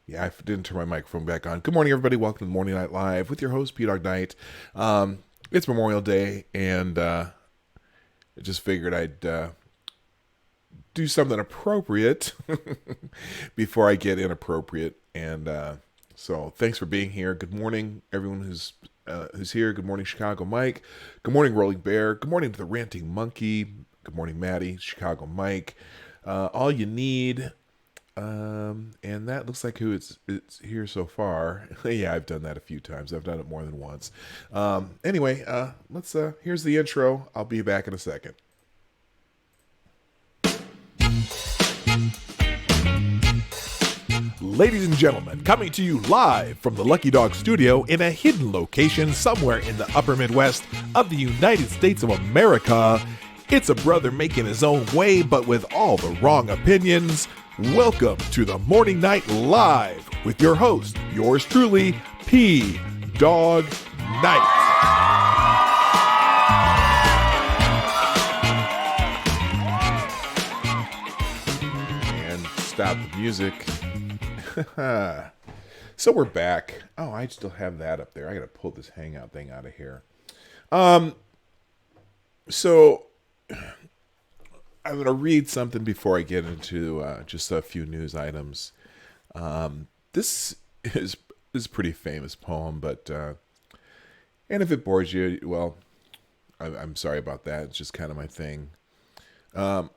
Yeah, I didn't turn my microphone back on. Good morning, everybody. Welcome to the Morning Night Live with your host, Dawg Knight. It's Memorial Day, and I just figured I'd do something appropriate before I get inappropriate. And so, thanks for being here. Good morning, everyone who's here. Good morning, Chicago Mike. Good morning, Rolling Bear. Good morning to the Ranting Monkey. Good morning, Maddie. Chicago Mike. All you need. And that looks like who it's here so far. Yeah, I've done that a few times. I've done it more than once. Anyway, let's here's the intro. I'll be back in a second. Ladies and gentlemen, coming to you live from the Lucky Dog studio in a hidden location somewhere in the upper Midwest of the United States of America, it's a brother making his own way, but with all the wrong opinions. Welcome to the Morning Night Live with your host, yours truly, P. Dawg Knight. And stop the music. So we're back. Oh, I still have that up there. I gotta pull this Hangout thing out of here. So I'm going to read something before I get into just a few news items. This is a pretty famous poem, but and if it bores you, well, I'm sorry about that. It's just kind of my thing. And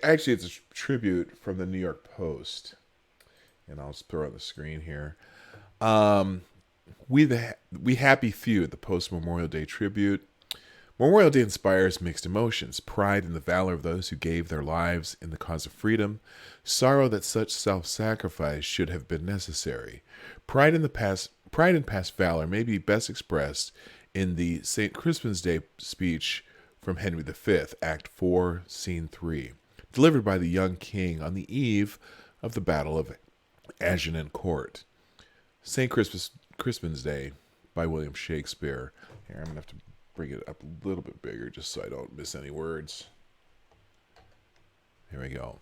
actually, it's a tribute from the New York Post, and I'll just throw it on the screen here. We happy few, the Post Memorial Day tribute. Memorial Day inspires mixed emotions, pride in the valor of those who gave their lives in the cause of freedom, sorrow that such self-sacrifice should have been necessary. Pride in past valor may be best expressed in the St. Crispin's Day speech from Henry V, Act 4, Scene 3, delivered by the young king on the eve of the Battle of Agincourt. St. Crispin's Day by William Shakespeare. Here, I'm going to have to bring it up a little bit bigger just so I don't miss any words. Here we go.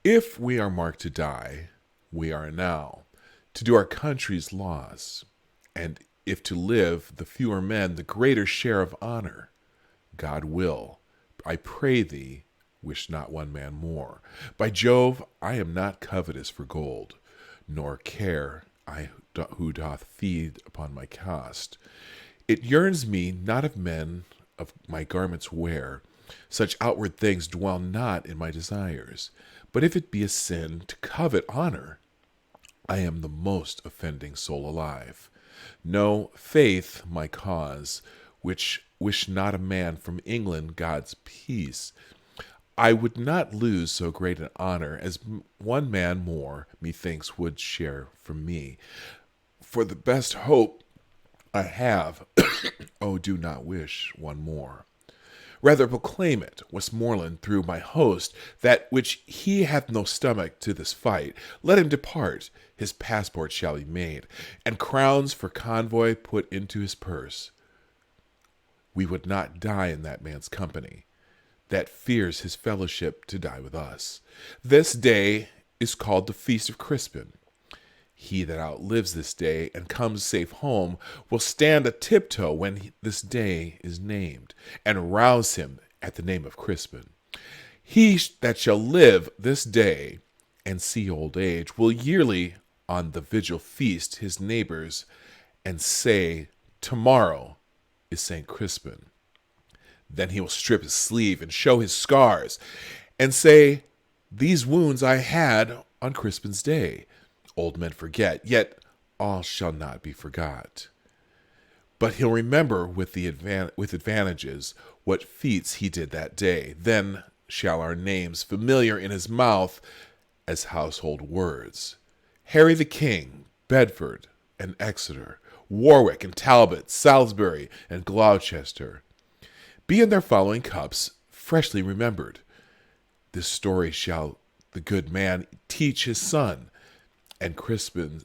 If we are marked to die, we are now, to do our country's laws, and if to live, the fewer men, the greater share of honor. God will, I pray thee, wish not one man more. By Jove, I am not covetous for gold, nor care I who doth feed upon my cost. It yearns me not of men of my garments wear. Such outward things dwell not in my desires. But if it be a sin to covet honor, I am the most offending soul alive. No, faith, my cause, which wish not a man from England God's peace. I would not lose so great an honor as one man more, methinks, would share from me. For the best hope I have, oh, do not wish one more. Rather proclaim it, Westmoreland, through my host, that which he hath no stomach to this fight, let him depart, his passport shall be made, and crowns for convoy put into his purse. We would not die in that man's company, that fears his fellowship to die with us. This day is called the Feast of Crispin. He that outlives this day and comes safe home will stand a tiptoe when this day is named, and rouse him at the name of Crispin. He that shall live this day and see old age will yearly on the vigil feast his neighbors and say, tomorrow is St. Crispin. Then he will strip his sleeve and show his scars and say, these wounds I had on Crispin's day. Old men forget, yet all shall not be forgot. But he'll remember with advantages what feats he did that day. Then shall our names familiar in his mouth as household words. Harry the King, Bedford and Exeter, Warwick and Talbot, Salisbury and Gloucester, be in their following cups freshly remembered. This story shall the good man teach his son, and Crispin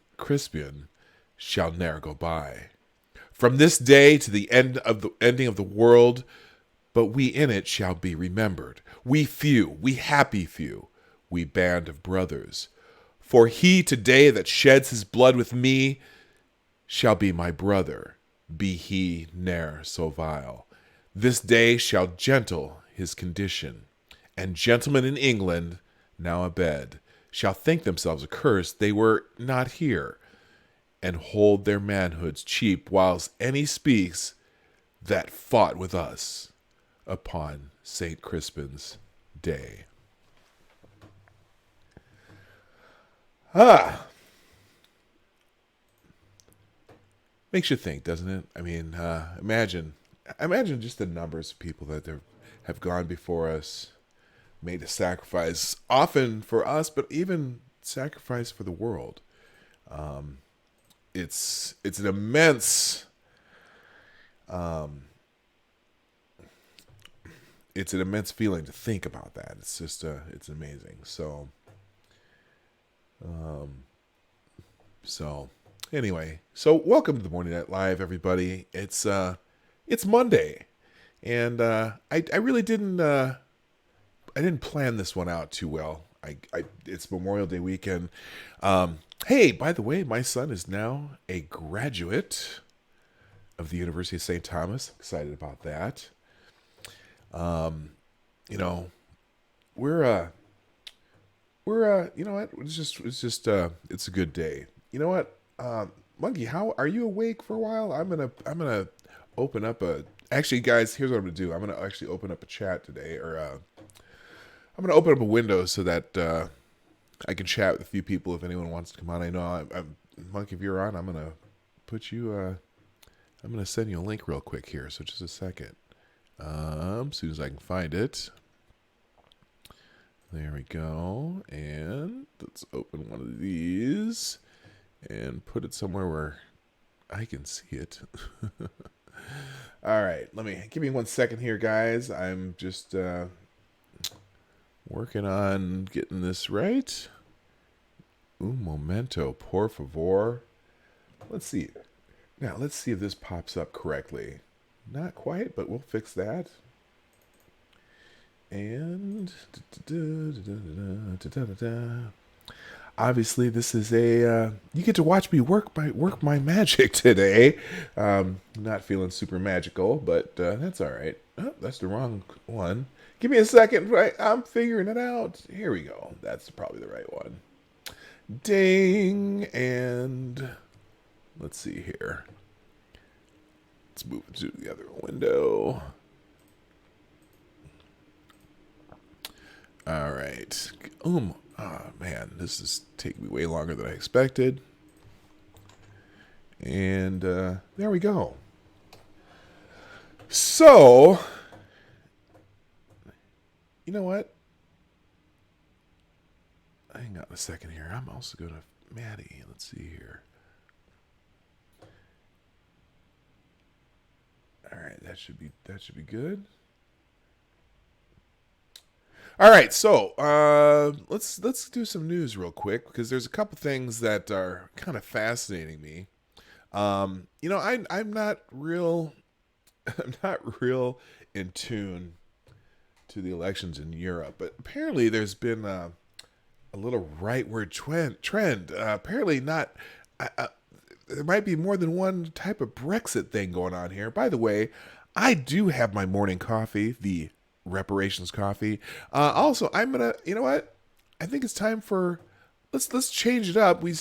shall ne'er go by. From this day to the ending of the world, but we in it shall be remembered. We few, we happy few, we band of brothers, For he today that sheds his blood with me shall be my brother, be he ne'er so vile. This day shall gentle his condition, and gentlemen in England, now abed, shall think themselves accursed they were not here, and hold their manhoods cheap, whilst any speaks that fought with us upon St. Crispin's day. Makes you think, doesn't it? I mean, imagine just the numbers of people that have gone before us, made a sacrifice, often for us, but even sacrifice for the world. It's an immense feeling to think about that. It's just it's amazing. So anyway, so welcome to the Morning Night Live, everybody. It's Monday, and I really didn't I didn't plan this one out too well. It's Memorial Day weekend. Hey, by the way, my son is now a graduate of the University of St. Thomas. Excited about that. You know, we're you know what? It's a good day. You know what? Monkey, how are you awake for a while? I'm gonna open up actually, guys, here's what I'm gonna do. I'm gonna actually open up a chat today, or I'm gonna open up a window so that I can chat with a few people if anyone wants to come on. I know I'm Monkey, if you're on, I'm gonna put you I'm gonna send you a link real quick here, so just a second. As soon as I can find it. There we go. And let's open one of these and put it somewhere where I can see it. All right, give me 1 second here, guys. I'm just working on getting this right. Un momento, por favor. Let's see. Now, let's see if this pops up correctly. Not quite, but we'll fix that. And obviously, this is you get to watch me work my magic today. Not feeling super magical, but that's all right. Oh, that's the wrong one. Give me a second. Right, I'm figuring it out. Here we go. That's probably the right one. Ding. And let's see here. Let's move it to the other window. All right. Oh man, this is taking me way longer than I expected. And there we go. So, you know what? Hang on a second here. I'm also going to Maddie. Let's see here. All right, that should be good. All right, so let's do some news real quick, because there's a couple things that are kind of fascinating me. You know, I'm not real in tune to the elections in Europe, but apparently there's been a little rightward trend. Apparently not. There might be more than one type of Brexit thing going on here. By the way, I do have my morning coffee, the reparations coffee. Also, I'm gonna, you know what? I think it's time for let's change it up. We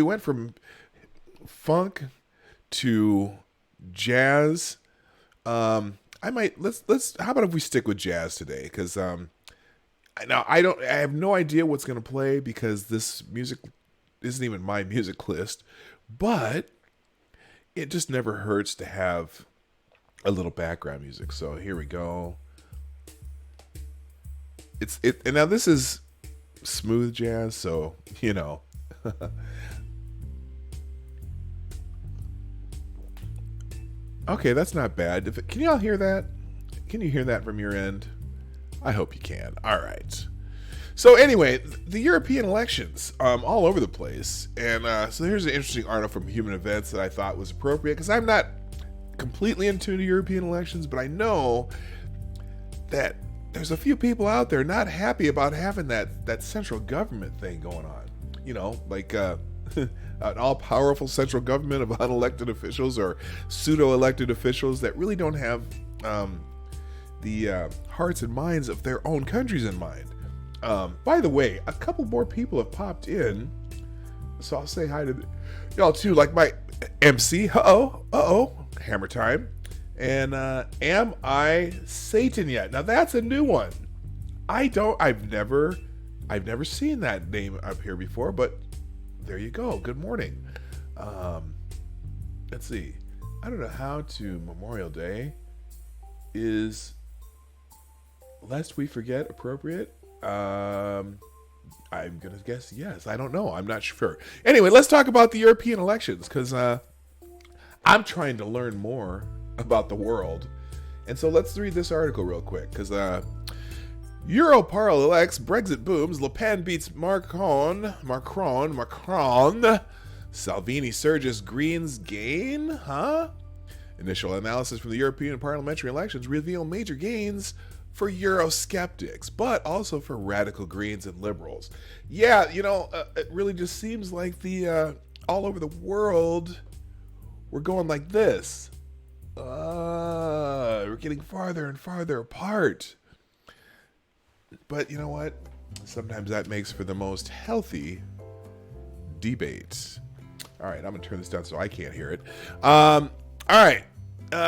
went from funk to jazz. How about if we stick with jazz today? Because I have no idea what's gonna play, because this music isn't even my music list. But it just never hurts to have a little background music. So here we go. And now this is smooth jazz, so you know. Okay, that's not bad. Can y'all hear that? Can you hear that from your end? I hope you can. All right. So anyway, the European elections, all over the place. And so here's an interesting article from Human Events that I thought was appropriate, because I'm not completely in tune to European elections, but I know that there's a few people out there not happy about having that central government thing going on. like an all-powerful central government of unelected officials or pseudo-elected officials that really don't have the hearts and minds of their own countries in mind. By the way, a couple more people have popped in, so I'll say hi to y'all too. Like my MC, hammer time, and am I Satan yet? Now that's a new one. I've never seen that name up here before, but there you go. Good morning. Let's see. I don't know how to Memorial Day is, lest we forget, appropriate. I'm gonna guess yes. I don't know. I'm not sure. Anyway, let's talk about the European elections, because I'm trying to learn more about the world, and so let's read this article real quick. Because Europarl elects, Brexit booms, Le Pen beats Macron, Salvini surges, Greens gain, Initial analysis from the European parliamentary elections reveal major gains for Eurosceptics, but also for radical Greens and liberals. Yeah, it really just seems like the all over the world, we're going like this. We're getting farther and farther apart. But you know what? Sometimes that makes for the most healthy debate. All right, I'm going to turn this down so I can't hear it. All right.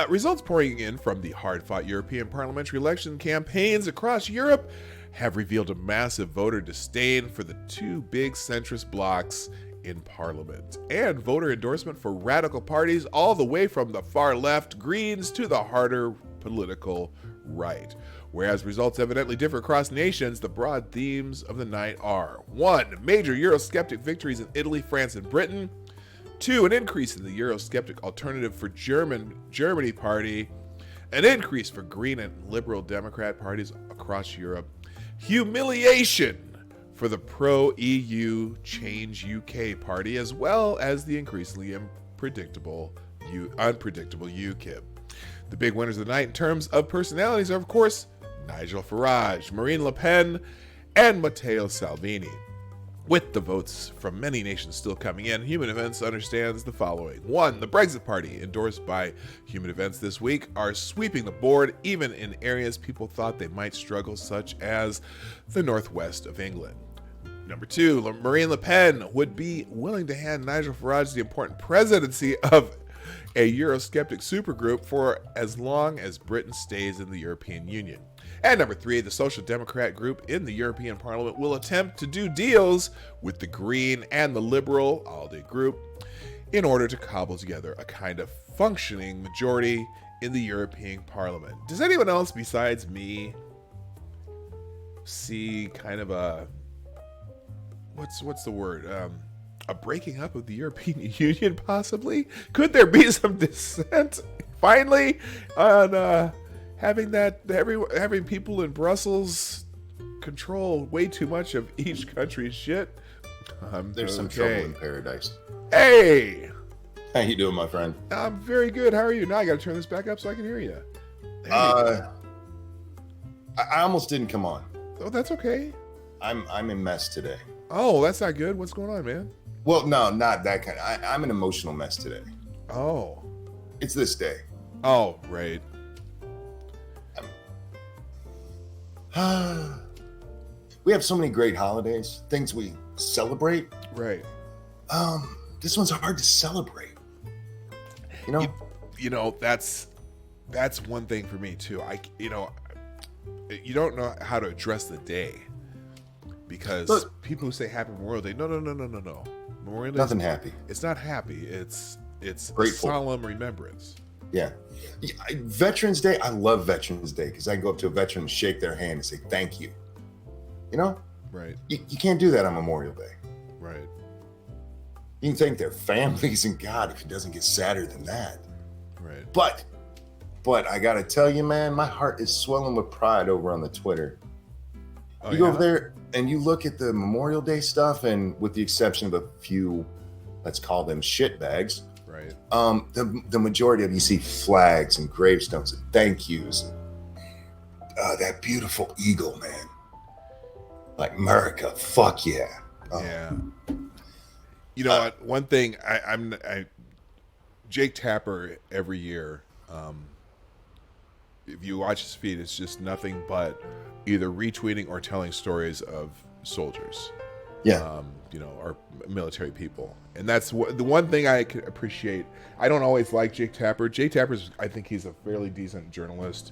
Results pouring in from the hard-fought European parliamentary election campaigns across Europe have revealed a massive voter disdain for the two big centrist blocs in parliament, and voter endorsement for radical parties all the way from the far left Greens to the harder political right. Whereas results evidently differ across nations, the broad themes of the night are: 1. Major Eurosceptic victories in Italy, France, and Britain. 2. An increase in the Eurosceptic alternative for Germany party. An increase for Green and Liberal Democrat parties across Europe. Humiliation for the pro-EU Change UK party, as well as the increasingly unpredictable UKIP. The big winners of the night in terms of personalities are, of course, Nigel Farage, Marine Le Pen, and Matteo Salvini. With the votes from many nations still coming in, Human Events understands the following. 1. The Brexit Party, endorsed by Human Events this week, are sweeping the board even in areas people thought they might struggle, such as the northwest of England. Number 2. Marine Le Pen would be willing to hand Nigel Farage the important presidency of a Eurosceptic supergroup for as long as Britain stays in the European Union. And number 3, the Social Democrat group in the European Parliament will attempt to do deals with the Green and the Liberal ALDE group in order to cobble together a kind of functioning majority in the European Parliament. Does anyone else besides me see kind of a, what's the word? A breaking up of the European Union, possibly? Could there be some dissent finally on having people in Brussels control way too much of each country's shit? There's some trouble in paradise. Hey! How you doing, my friend? I'm very good. How are you? Now I got to turn this back up so I can hear you. I almost didn't come on. Oh, that's okay. I'm in mess today. Oh, that's not good. What's going on, man? Well, no, not that kind. I'm an emotional mess today. Oh. It's this day. Oh, right. We have so many great holidays, things we celebrate. Right. This one's hard to celebrate. You know, that's one thing for me too. You don't know how to address the day, because people who say Happy Memorial Day, no. Memorial Day, nothing happy. It's not happy. It's grateful. Solemn remembrance. Yeah. Veterans Day, I love Veterans Day because I can go up to a veteran and shake their hand and say thank you. Right. You can't do that on Memorial Day. Right. You can thank their families and God if it doesn't get sadder than that. Right. But I gotta tell you, man, my heart is swelling with pride over on the Twitter. You go over there and you look at the Memorial Day stuff, and with the exception of a few, let's call them shitbags, right? The majority of you see flags and gravestones and thank yous. That beautiful eagle, man. Like America, fuck yeah. Yeah. You know what? One thing I Jake Tapper every year. If you watch his feed, it's just nothing but either retweeting or telling stories of soldiers. Yeah. Or military people, and that's the one thing I can appreciate. I don't always like Jake Tapper. Jake Tapper's, I think he's a fairly decent journalist.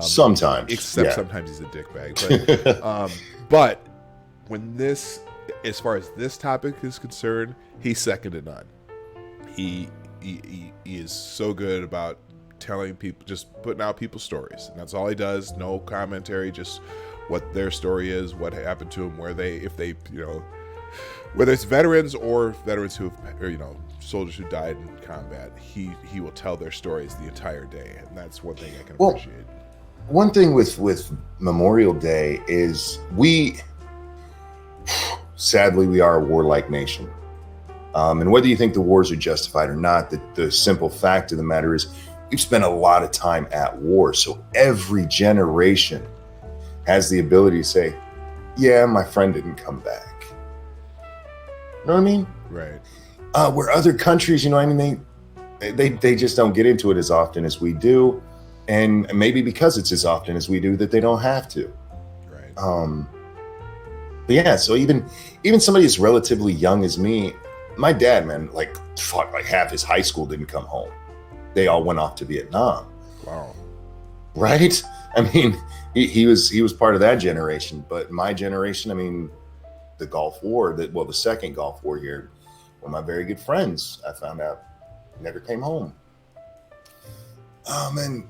Sometimes, except sometimes he's a dickbag. But when as far as this topic is concerned, he's second to none. He is so good about telling people, just putting out people's stories, and that's all he does. No commentary, just what their story is, what happened to them, whether it's veterans or veterans soldiers who died in combat, he will tell their stories the entire day, and that's one thing I can appreciate. One thing with Memorial Day is sadly, we are a warlike nation. And whether you think the wars are justified or not, the simple fact of the matter is we've spent a lot of time at war. So every generation has the ability to say, yeah, my friend didn't come back. You know what I mean? Right. Where other countries, they just don't get into it as often as we do. And maybe because it's as often as we do that they don't have to. Right. But yeah, so even somebody as relatively young as me, my dad, man, like half his high school didn't come home. They all went off to Vietnam. Wow. Right? I mean, he was part of that generation, but my generation, I mean, the Gulf War, the second Gulf War here, one of my very good friends, I found out, never came home. And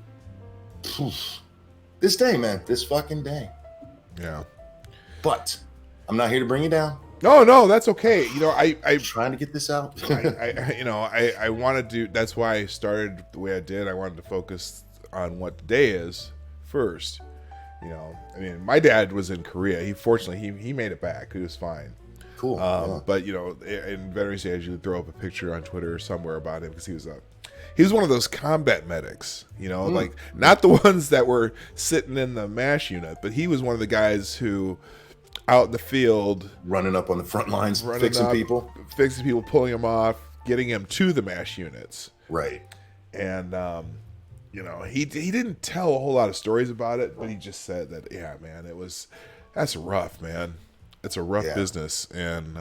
this day, man, this fucking day. Yeah. But I'm not here to bring you down. No, that's okay. I'm trying to get this out. I want to do. That's why I started the way I did. I wanted to focus on what the day is first. My dad was in Korea. Fortunately he made it back. He was fine. Cool. Yeah. But in Veterans Day, I usually throw up a picture on Twitter or somewhere about him because he was one of those combat medics. Like not the ones that were sitting in the MASH unit, but he was one of the guys who, out in the field, running up on the front lines, fixing people, pulling them off, getting them to the MASH units. Right. And he didn't tell a whole lot of stories about it, but he just said that, yeah, man, that's rough, man. It's a rough business. And,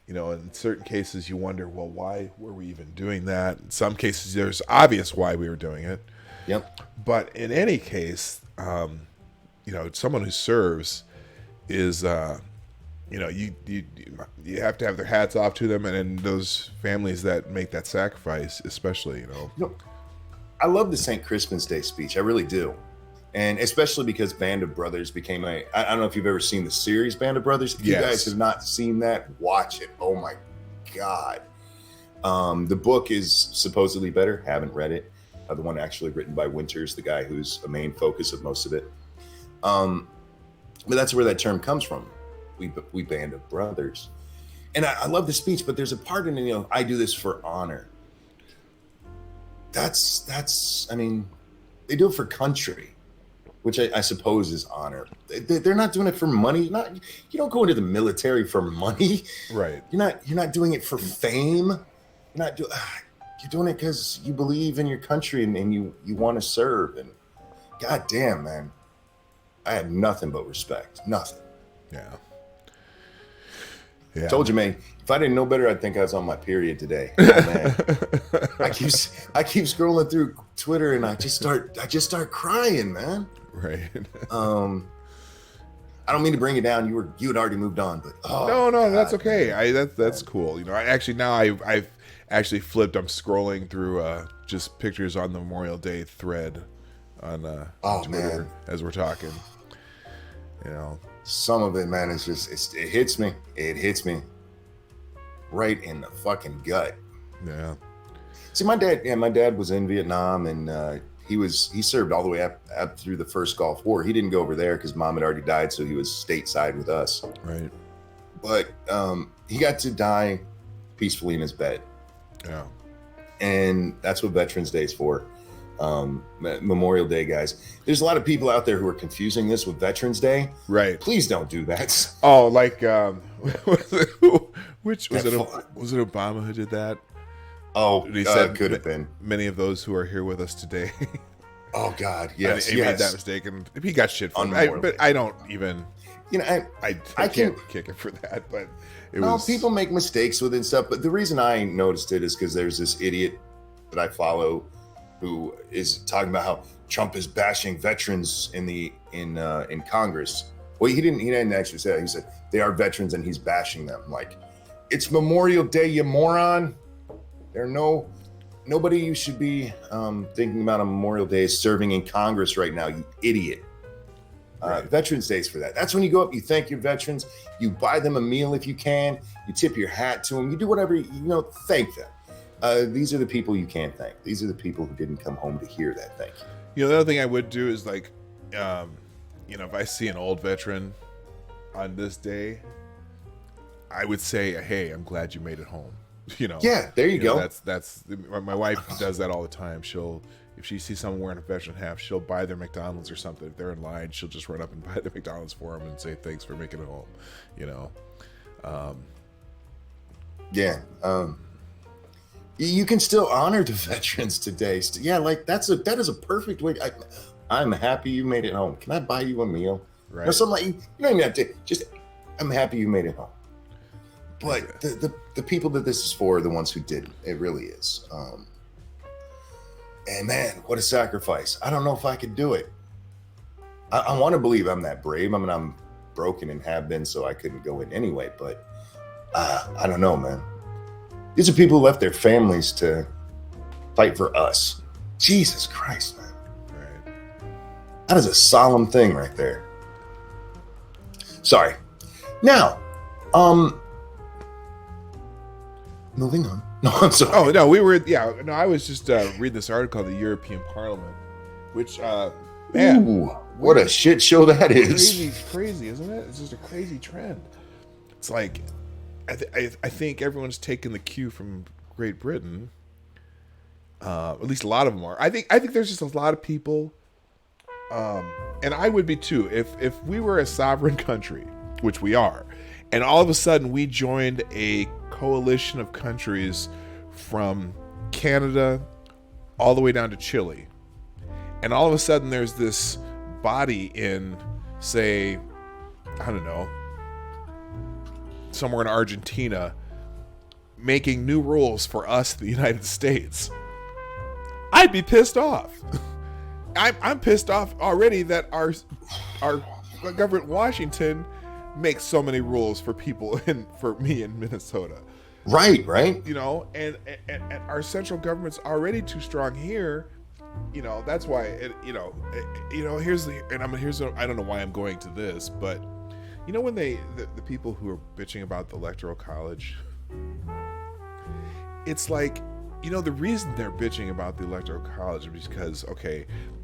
in certain cases you wonder, well, why were we even doing that? In some cases there's obvious why we were doing it. Yep. But in any case, someone who serves is, you have to have their hats off to them, and those families that make that sacrifice, especially, I love the St. Crispin's Day speech. I really do. And especially because Band of Brothers became I don't know if you've ever seen the series Band of Brothers. If you guys have not seen that, watch it. Oh my God. The book is supposedly better. Haven't read it. The one actually written by Winters, the guy who's a main focus of most of it. But that's where that term comes from. We Band of Brothers. And I love the speech, but there's a part in it, I do this for honor. That's I mean, they do it for country, which I suppose is honor. They're not doing it for money. You don't go into the military for money. Right. You're not doing it for fame. You're doing it because you believe in your country and you want to serve. And God damn, man, I had nothing but respect. Nothing. Yeah. Told you, man. If I didn't know better, I'd think I was on my period today. Oh, man. I keep scrolling through Twitter and I just start crying, man. Right. I don't mean to bring you down. You had already moved on, but no, God, that's okay. That's cool. I've actually flipped. I'm scrolling through just pictures on the Memorial Day thread on Twitter as we're talking. Some of it, man, is just it hits me. It hits me right in the fucking gut. Yeah. See, my dad was in Vietnam, and he served all the way up through the first Gulf War. He didn't go over there because Mom had already died, so he was stateside with us. Right. But he got to die peacefully in his bed. Yeah. And that's what Veterans Day is for. Memorial Day, guys. There's a lot of people out there who are confusing this with Veterans Day. Right. Please don't do that. Oh, like which was it? Was it Obama who did that? Oh, he said could have been. Many of those who are here with us today. Oh God, yes, he made that mistake, and he got shit for it. But I don't even. I can't kick it for that. But people make mistakes with it and stuff. But the reason I noticed it is because there's this idiot that I follow who is talking about how Trump is bashing veterans in Congress. Well, he didn't actually say that. He said they are veterans and he's bashing them. Like, it's Memorial Day, you moron. Nobody you should be thinking about on Memorial Day is serving in Congress right now, you idiot. Right. Veterans Day is for that. That's when you go up, you thank your veterans, you buy them a meal if you can, you tip your hat to them, you do whatever, thank them. These are the people you can't thank. These are the people who didn't come home to hear that thank you. The other thing I would do is like, if I see an old veteran on this day, I would say, hey, I'm glad you made it home. Yeah, there you go. That's my wife does that all the time. If she sees someone wearing a veteran hat, she'll buy their McDonald's or something. If they're in line, she'll just run up and buy the McDonald's for them and say thanks for making it home. You can still honor the veterans today. Yeah, like that is a perfect way. I'm happy you made it home. Can I buy you a meal? Right. Or something like, you don't even have to. Just, I'm happy you made it home. But the people that this is for are the ones who didn't. It really is. And man, what a sacrifice. I don't know if I could do it. I want to believe I'm that brave. I mean, I'm broken and have been, so I couldn't go in anyway. But I don't know, man. These are people who left their families to fight for us. Jesus Christ, man. Right. That is a solemn thing right there. Sorry. Now, moving on. No, I'm sorry. Oh, no, I was just reading this article of the European Parliament, which, man. Ooh, what a shit show that is. Crazy, isn't it? It's just a crazy trend. It's like, I think everyone's taking the cue from Great Britain. At least a lot of them are. I think there's just a lot of people, and I would be too, if we were a sovereign country, which we are, and all of a sudden we joined a coalition of countries from Canada all the way down to Chile. And all of a sudden there's this body in, say, I don't know, somewhere in Argentina making new rules for us, the United States. I'd be pissed off. I'm pissed off already that our government in Washington makes so many rules for people for me in Minnesota. Right. And our central government's already too strong here. That's why I don't know why I'm going to this, but when the people who are bitching about the Electoral College, it's like, the reason they're bitching about the Electoral College is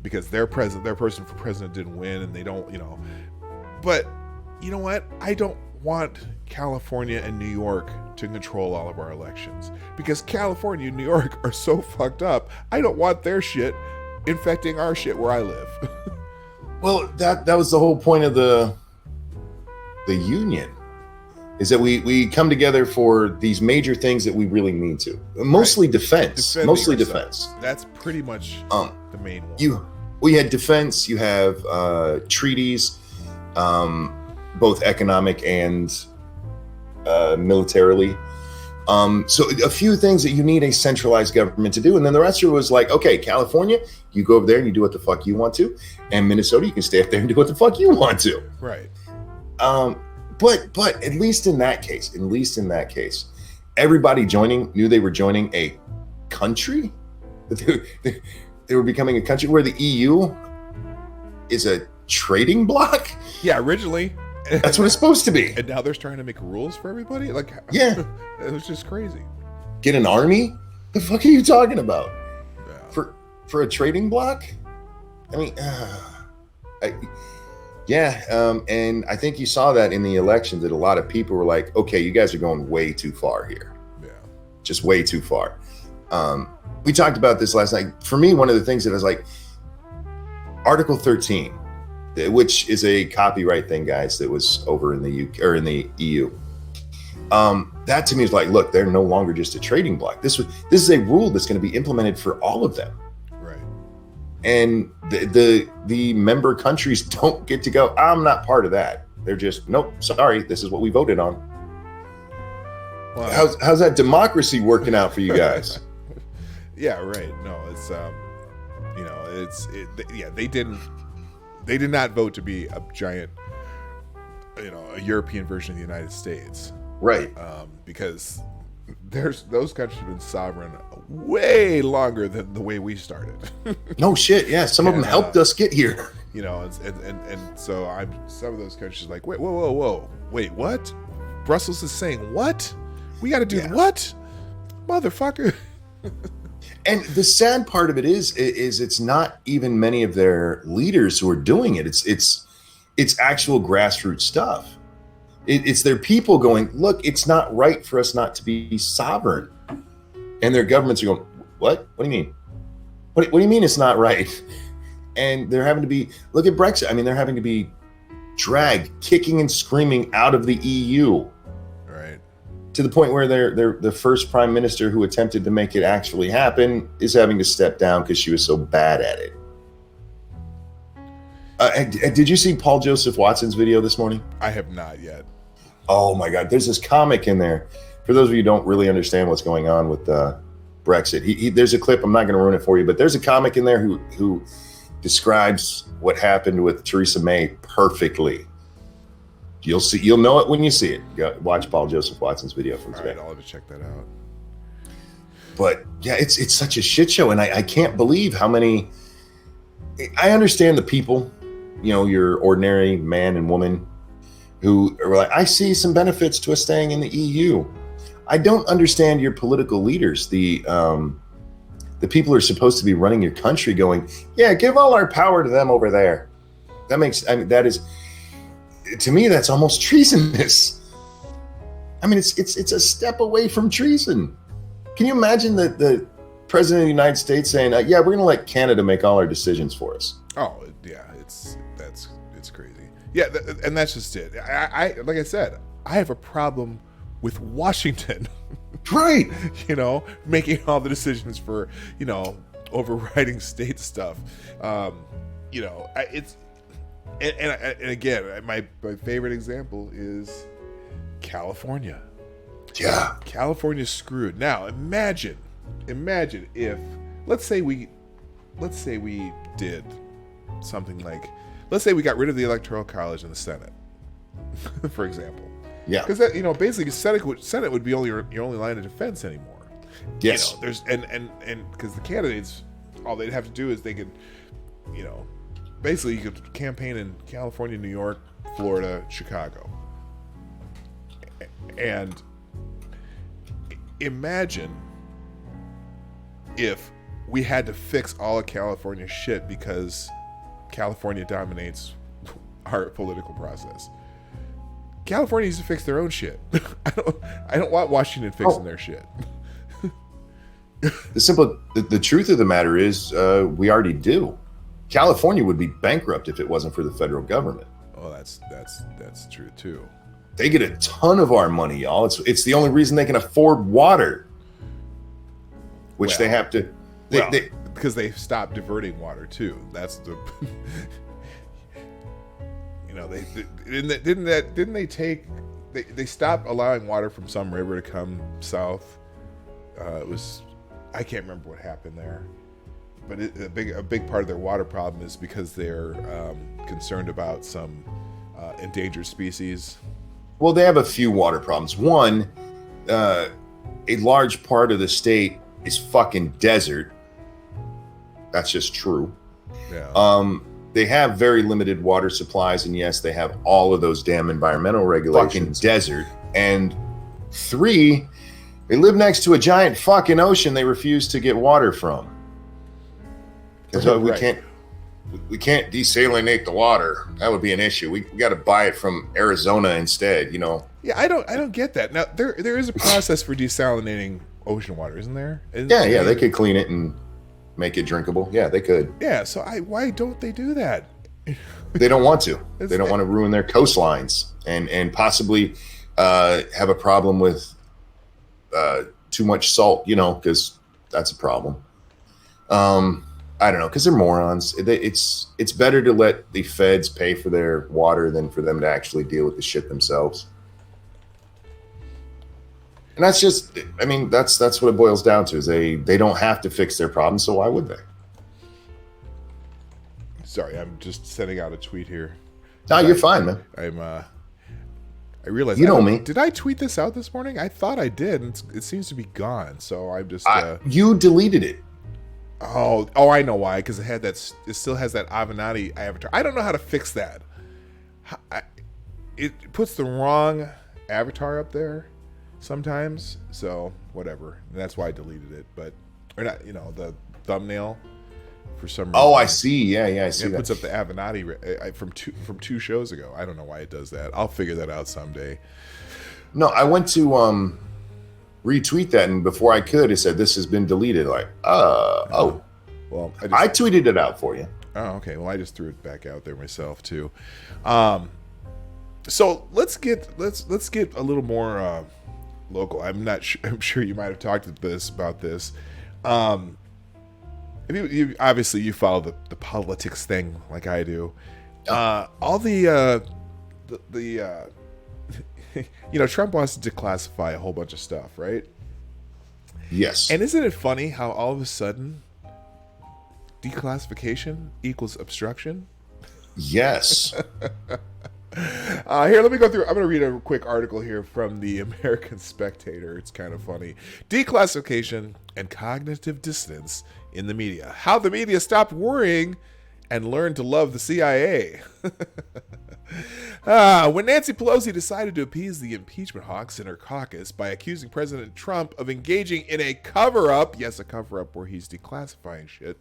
because their person for president didn't win, and they don't, but you know what? I don't want California and New York to control all of our elections, because California and New York are so fucked up. I don't want their shit infecting our shit where I live. Well, that was the whole point of the union, is that we come together for these major things that we really need to. Mostly right. Defense. Mostly defense. That's pretty much the main one. We had defense. You have treaties, both economic and militarily. So a few things that you need a centralized government to do. And then the rest of it was like, okay, California, you go over there and you do what the fuck you want to. And Minnesota, you can stay up there and do what the fuck you want to. Right. But at least in that case, everybody knew they were joining a country. They were becoming a country where the EU is a trading bloc. Yeah, originally. That's what it's supposed to be. And now they're trying to make rules for everybody? Like, yeah. It was just crazy. Get an army? The fuck are you talking about? Yeah. For a trading bloc? I mean, and I think you saw that in the election, that a lot of people were like, okay, you guys are going way too far here. Yeah. Just way too far. We talked about this last night. For me, one of the things that I was like, Article 13, which is a copyright thing, guys, that was over in the UK or in the EU. That to me is like, look, they're no longer just a trading bloc. This is a rule that's going to be implemented for all of them. Right. And the member countries don't get to go, I'm not part of that. They're just, nope, sorry, this is what we voted on. Wow. How's that democracy working out for you guys? Yeah, right. No, it's they did not vote to be a giant, a European version of the United States. Right. Because those countries have been sovereign way longer than the way we started. No shit. Yeah. Some of them helped us get here. And so some of those countries like, wait, whoa. Wait, what? Brussels is saying what? We got to do what? Motherfucker. And the sad part of it is it's not even many of their leaders who are doing it. It's actual grassroots stuff. It's their people going, look, it's not right for us not to be sovereign. And their governments are going, what? What do you mean? What do you mean it's not right? And they're having to be, look at Brexit. I mean, they're having to be dragged, kicking and screaming out of the EU. Right. To the point where the first prime minister who attempted to make it actually happen is having to step down because she was so bad at it. Did you see Paul Joseph Watson's video this morning? I have not yet. Oh my God. There's this comic in there. For those of you who don't really understand what's going on with Brexit, there's a clip. I'm not going to ruin it for you, but there's a comic in there who describes what happened with Theresa May perfectly. You'll know it when you see it. Watch Paul Joseph Watson's video from today. All right, I'll have to check that out. But yeah, it's such a shit show, and I can't believe how many. I understand the people, your ordinary man and woman who are like, I see some benefits to us staying in the EU. I don't understand your political leaders, the people who are supposed to be running your country going, yeah, give all our power to them over there. That is, to me, that's almost treasonous. I mean, it's a step away from treason. Can you imagine the president of the United States saying, yeah, we're going to let Canada make all our decisions for us? Oh, yeah, it's crazy. Yeah, and that's just it. I like I said, I have a problem with Washington. Right. Making all the decisions for, overriding state stuff. It's and again, my favorite example is California. Yeah. California's screwed. Now, imagine if let's say we did something like, let's say we got rid of the Electoral College in the Senate, for example. Yeah. Because that, basically Senate would be your only line of defense anymore. Yes. There's and because the candidates, all they'd have to do is they could, basically you could campaign in California, New York, Florida, Chicago. And imagine if we had to fix all of California's shit because California dominates our political process. California needs to fix their own shit. I don't want Washington fixing their shit. The truth of the matter is, we already do. California would be bankrupt if it wasn't for the federal government. Oh, that's true too. They get a ton of our money, y'all. It's the only reason they can afford water, which they have to. Because they stopped diverting water too. That's the. They stopped allowing water from some river to come south. I can't remember what happened there, but a big part of their water problem is because they're concerned about some endangered species. Well, they have a few water problems. One, a large part of the state is fucking desert. That's just true. Yeah. They have very limited water supplies, and yes, they have all of those damn environmental regulations. Fucking desert. And 3, they live next to a giant fucking ocean they refuse to get water from. So we can't desalinate the water. That would be an issue. We got to buy it from Arizona instead, Yeah, I don't get that. Now there is a process for desalinating ocean water, isn't there? Yeah, they could clean it and make it drinkable. Yeah, they could. Yeah, so why don't they do that? They don't want to. They don't want to ruin their coastlines and possibly have a problem with too much salt, because that's a problem. I don't know, because they're morons. It's better to let the feds pay for their water than for them to actually deal with the shit themselves. And that's just, I mean, that's what it boils down to, is they don't have to fix their problems, so why would they? Sorry, I'm just sending out a tweet here. No, you're fine, man. I realized, you know me. Did I tweet this out this morning? I thought I did, and it seems to be gone. So I'm just. You deleted it. Oh, I know why. Because it still has that Avenatti avatar. I don't know how to fix that. It puts the wrong avatar up there sometimes. So whatever. And that's why I deleted it. Or not. The thumbnail. For some reason. Oh, I see. Yeah, I see. It puts up the Avenatti from two shows ago. I don't know why it does that. I'll figure that out someday. No, I went to retweet that, and before I could, it said this has been deleted. Like, well, I tweeted it out for you. Oh, okay. Well, I just threw it back out there myself too. So let's get a little more local. I'm sure you might have talked about this. You obviously you follow the politics thing like I do. All the Trump wants to declassify a whole bunch of stuff, right? Yes. And isn't it funny how all of a sudden declassification equals obstruction? Yes. Here, let me go through. I'm going to read a quick article here from the American Spectator. It's kind of funny. Declassification and cognitive dissonance in the media. How the media stopped worrying and learned to love the CIA. When Nancy Pelosi decided to appease the impeachment hawks in her caucus by accusing President Trump of engaging in a cover-up, yes, a cover-up where he's declassifying shit,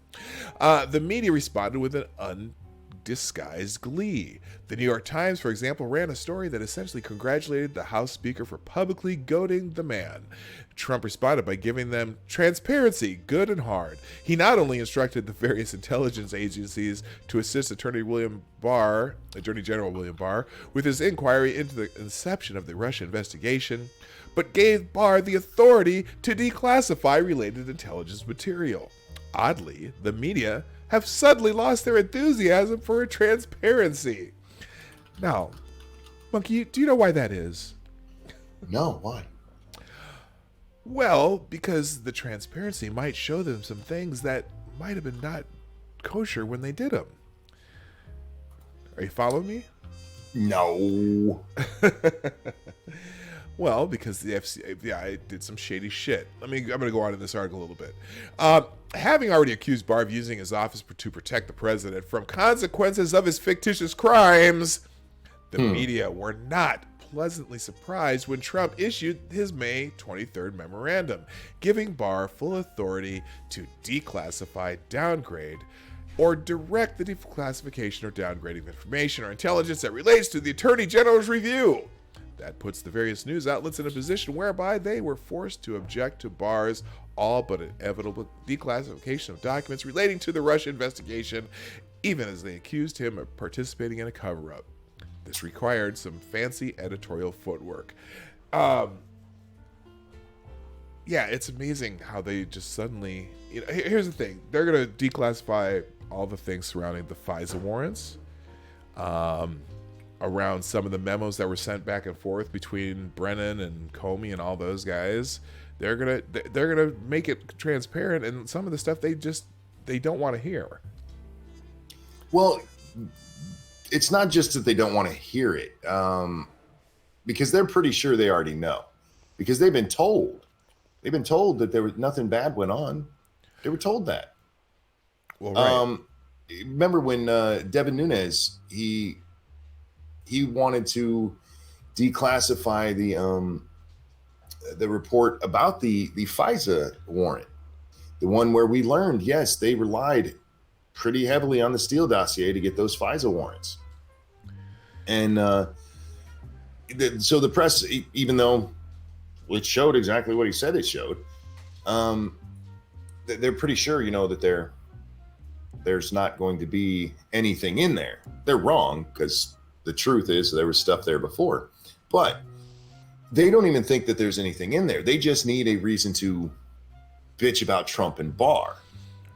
the media responded with an undisguised glee. The New York Times, for example, ran a story that essentially congratulated the House Speaker for publicly goading the man. Trump responded by giving them transparency, good and hard. He not only instructed the various intelligence agencies to assist Attorney General William Barr, with his inquiry into the inception of the Russia investigation, but gave Barr the authority to declassify related intelligence material. Oddly, the media have suddenly lost their enthusiasm for transparency. Now, Monkey, do you know why that is? No, why? Well, because the transparency might show them some things that might have been not kosher when they did them. Are you following me? No. Well, because the FBI did some shady shit. I'm going to go on in this article a little bit. Having already accused Barr of using his office to protect the president from consequences of his fictitious crimes, the media were not pleasantly surprised when Trump issued his May 23rd memorandum, giving Barr full authority to declassify, downgrade, or direct the declassification or downgrading of information or intelligence that relates to the Attorney General's review. That puts the various news outlets in a position whereby they were forced to object to Barr's all but inevitable declassification of documents relating to the Russia investigation, even as they accused him of participating in a cover-up. This required some fancy editorial footwork. Yeah, it's amazing how they just suddenly... here's the thing. They're going to declassify all the things surrounding the FISA warrants, around some of the memos that were sent back and forth between Brennan and Comey and all those guys. They're gonna make it transparent, and some of the stuff they don't want to hear. Well, it's not just that they don't want to hear it, because they're pretty sure they already know, because they've been told that there was nothing bad went on. They were told that. Well, right. Remember when Devin Nunes he wanted to declassify the report about the FISA warrant, the one where we learned, yes, they relied pretty heavily on the Steele dossier to get those FISA warrants. And so the press, even though it showed exactly what he said it showed, they're pretty sure, that there's not going to be anything in there. They're wrong, because the truth is there was stuff there before, but they don't even think that there's anything in there. They just need a reason to bitch about Trump and Barr.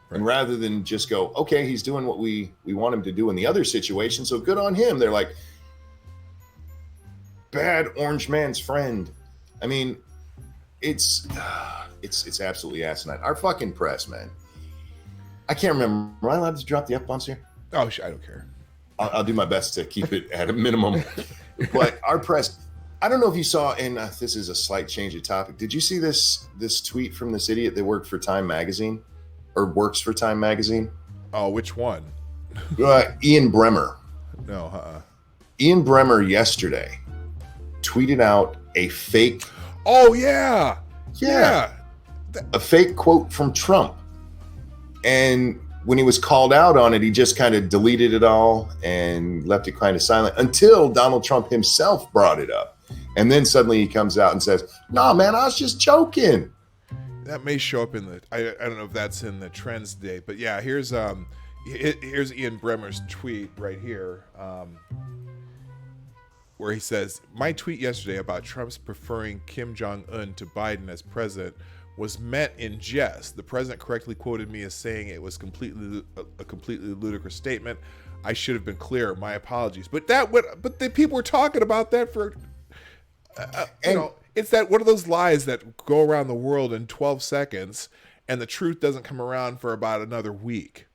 Right. And rather than just go, okay, he's doing what we want him to do in the other situation, so good on him. They're like, bad orange man's friend. I mean, it's absolutely asinine. Our fucking press, man. I can't remember. Am I allowed to drop the F-bombs here? Oh, I don't care. I'll do my best to keep it at a minimum. But our press, I don't know if you saw, and this is a slight change of topic. Did you see this tweet from this idiot that worked for Time Magazine? Or works for Time Magazine? Oh, which one? Ian Bremer. No, Ian Bremer yesterday tweeted out a fake. Oh, yeah. A fake quote from Trump. And when he was called out on it, he just kind of deleted it all and left it kind of silent until Donald Trump himself brought it up. And then suddenly he comes out and says, "No, man, I was just joking." That may show up in the, I don't know if that's in the trends today, but yeah, here's Ian Bremer's tweet right here, where he says, "My tweet yesterday about Trump's preferring Kim Jong-un to Biden as president was meant in jest. The president correctly quoted me as saying it was a completely ludicrous statement. I should have been clearer. My apologies." But the people were talking about that for, it's that one of those lies that go around the world in 12 seconds, and the truth doesn't come around for about another week.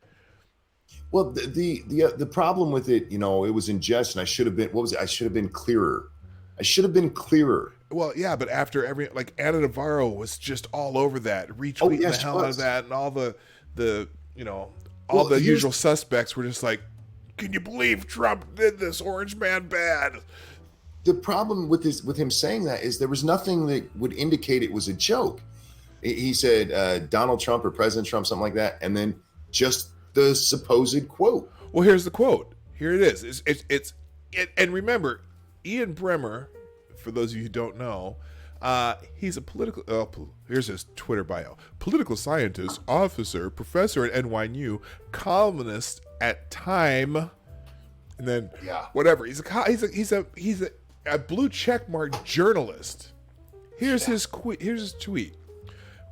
Well, the problem with it, it was in jest, and I should have been. What was it? I should have been clearer. Well, yeah, but after Anna Navarro was just all over that, retweeting the hell out of that, and all the usual suspects were just like, "Can you believe Trump did this? Orange man bad." The problem with him saying that is there was nothing that would indicate it was a joke. He said Donald Trump or President Trump, something like that, and then just the supposed quote. Well, here's the quote. Here it is. And remember, Ian Bremer, for those of you who don't know, he's a here's his Twitter bio: political scientist, officer, professor at NYU, columnist at Time, and then whatever. He's a blue checkmark journalist. Here's his tweet: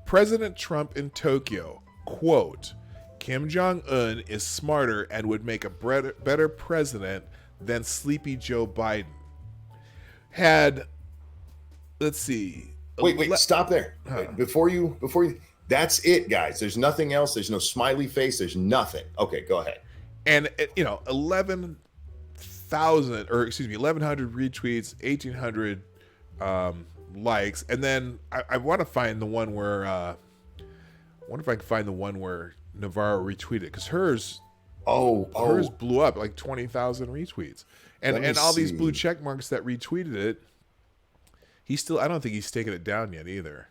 President Trump in Tokyo, quote, "Kim Jong-un is smarter and would make a better president than sleepy Joe Biden." Let's see. Wait, stop there. Wait, before you, that's it, guys. There's nothing else. There's no smiley face. There's nothing. Okay, go ahead. And 11,000, 1,100 retweets, 1,800 likes, and then I want to find the one where I wonder if I can find the one where Navarro retweeted, because hers blew up like 20,000 retweets, and all these blue check marks that retweeted it. I don't think he's taken it down yet either.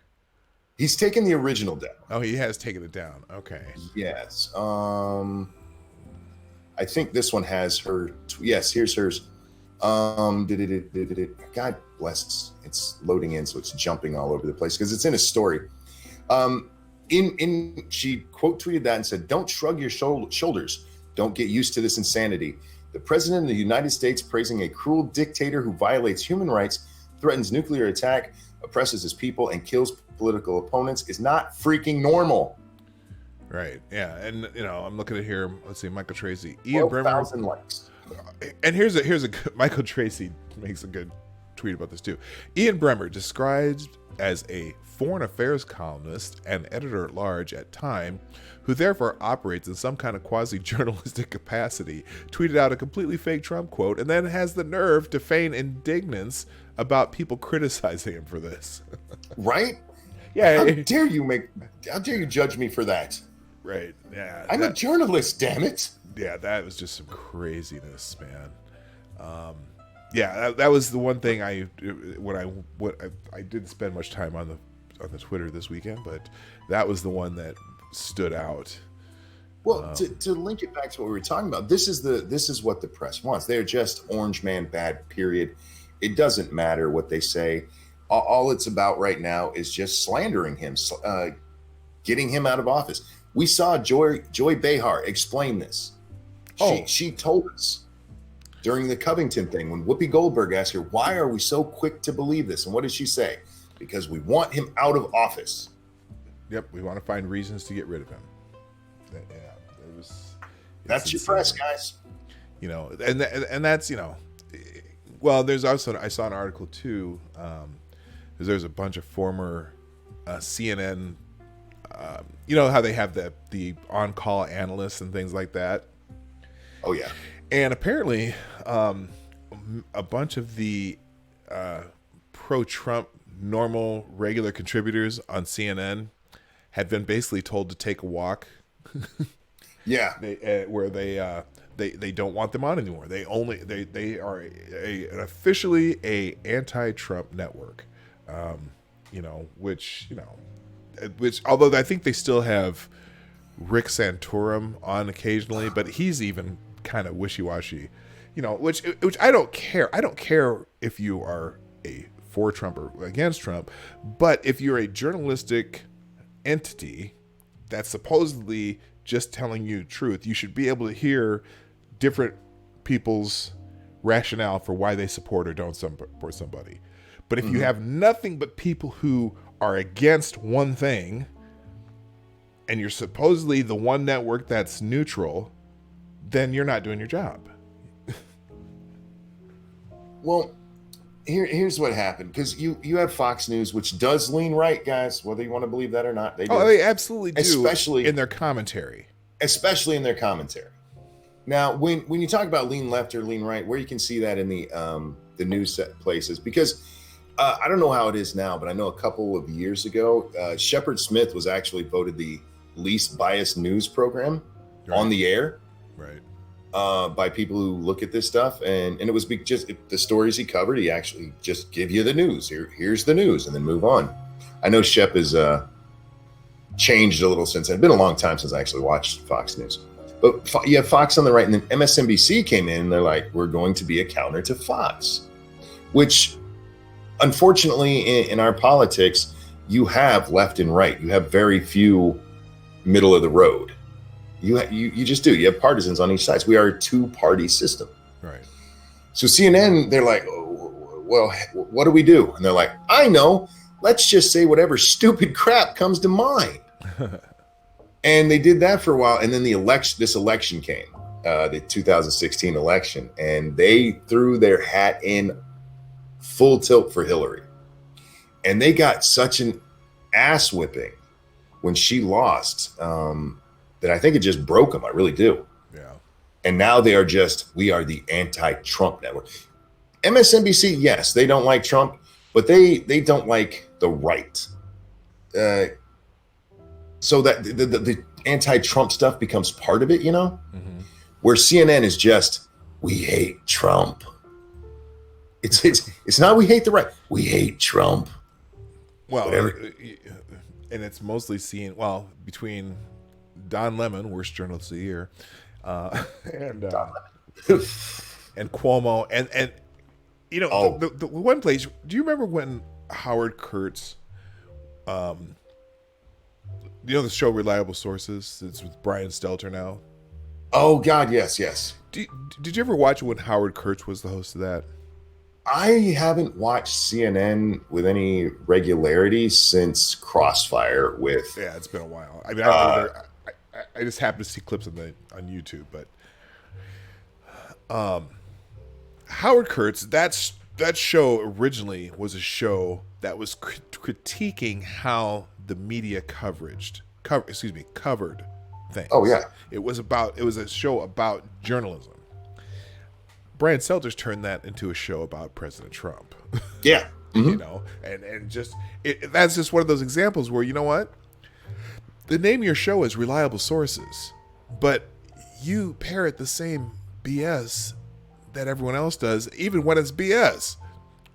He's taken the original down. Oh, he has taken it down. Okay. Yes. I think this one has her. Yes, here's hers. God bless. It's loading in, so it's jumping all over the place because it's in a story. She quote tweeted that and said, "Don't shrug your shoulders. Don't get used to this insanity. The president of the United States praising a cruel dictator who violates human rights, threatens nuclear attack, oppresses his people, and kills political opponents is not freaking normal." Right. Yeah. And I'm looking at here. Let's see, Michael Tracy, Ian Bremer, 12,000 likes. And here's a good. Michael Tracy makes a good tweet about this too. Ian Bremer, described as a foreign affairs columnist and editor-at-large at Time, who therefore operates in some kind of quasi-journalistic capacity, tweeted out a completely fake Trump quote and then has the nerve to feign indignance about people criticizing him for this. Right? Yeah. How dare you judge me for that? Right. Yeah. I'm a journalist, damn it. Yeah, that was just some craziness, man. That was the one thing I didn't spend much time on the Twitter this weekend, but that was the one that stood out. Well, to link it back to what we were talking about, this is what the press wants. They're just orange man bad, period. It doesn't matter what they say. All it's about right now is just slandering him, getting him out of office. We saw Joy Behar explain this. She told us during the Covington thing when Whoopi Goldberg asked her, why are we so quick to believe this? And what did she say? Because we want him out of office. Yep, we want to find reasons to get rid of him. That's your press, guys. You know, and that's, you know, well, there's also, I saw an article too, there's a bunch of former CNN, you know how they have the on-call analysts and things like that. Oh yeah. And apparently, a bunch of the pro-Trump normal regular contributors on CNN had been basically told to take a walk. Yeah, where they don't want them on anymore. They are officially a anti-Trump network. Which although I think they still have Rick Santorum on occasionally, but he's even kind of wishy-washy, which I don't care. I don't care if you are for Trump or against Trump, but if you're a journalistic entity that's supposedly just telling you the truth, you should be able to hear different people's rationale for why they support or don't support somebody. But if you have nothing but people who are against one thing, and you're supposedly the one network that's neutral, then you're not doing your job. Well, here's what happened, because you have Fox News, which does lean right, guys, whether you want to believe that or not. They do. Oh, they absolutely do, especially in their commentary. Especially in their commentary. Now, when you talk about lean left or lean right, where you can see that in the news places, because I don't know how it is now, but I know a couple of years ago, Shepard Smith was actually voted the least biased news program on the air, right? By people who look at this stuff, and it was just the stories he covered. He actually just give you the news. Here's the news, and then move on. I know Shep has changed a little since. It's been a long time since I actually watched Fox News. But you have Fox on the right, and then MSNBC came in, and they're like, we're going to be a counter to Fox, which unfortunately in our politics, you have left and right. You have very few middle of the road. You just do. You have partisans on each side. We are a two-party system. Right. So CNN, they're like, oh, well, what do we do? And they're like, I know. Let's just say whatever stupid crap comes to mind. And they did that for a while. And then this election came, the 2016 election, and they threw their hat in full tilt for Hillary. And they got such an ass whipping when she lost that I think it just broke them. I really do. Yeah. And now we are the anti-Trump network. MSNBC, yes, they don't like Trump, but they don't like the right. So that the anti-Trump stuff becomes part of it, where CNN is just, we hate Trump. It's not we hate the right. We hate Trump. Well, and it's mostly seen, between Don Lemon, worst journalist of the year, and Cuomo, and the one place. Do you remember when Howard Kurtz, the show Reliable Sources? It's with Brian Stelter now. Oh God, yes. Did you ever watch when Howard Kurtz was the host of that? I haven't watched CNN with any regularity since Crossfire. Yeah, it's been a while. I mean, I just happen to see clips on YouTube, but Howard Kurtz, that show originally was a show that was critiquing how the media covered things. Oh yeah, it was a show about journalism. Brian Selters turned that into a show about President Trump. Yeah. Mm-hmm. And just that's just one of those examples where, you know what? The name of your show is Reliable Sources, but you parrot the same BS that everyone else does, even when it's BS.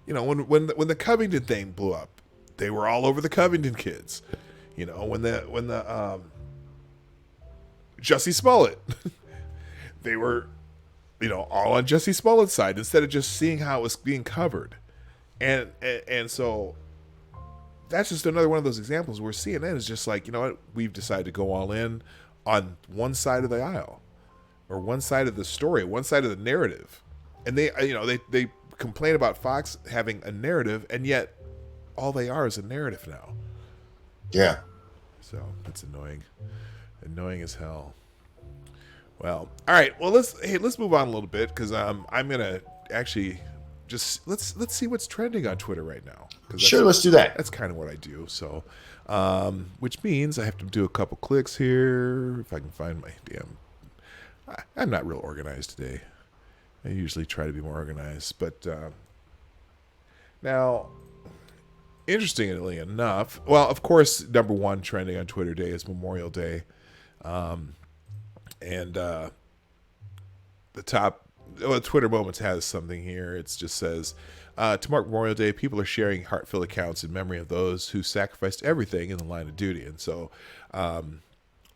When the Covington thing blew up, they were all over the Covington kids. When the Jussie Smollett, they were, all on Jussie Smollett's side instead of just seeing how it was being covered. And so that's just another one of those examples where CNN is just like, you know what, we've decided to go all in on one side of the aisle, or one side of the story, one side of the narrative. And they, you know, they complain about Fox having a narrative, and yet all they are is a narrative now. Yeah. So it's annoying as hell. Well, all right. Well, let's move on a little bit, because I'm gonna actually just let's see what's trending on Twitter right now. Sure, let's do that. That's kind of what I do. So, which means I have to do a couple clicks here if I can find my damn. I'm not real organized today. I usually try to be more organized, but now, interestingly enough, well, of course, number one trending on Twitter day is Memorial Day, and the top. Well, Twitter Moments has something here. It just says, to mark Memorial Day, people are sharing heartfelt accounts in memory of those who sacrificed everything in the line of duty. And so,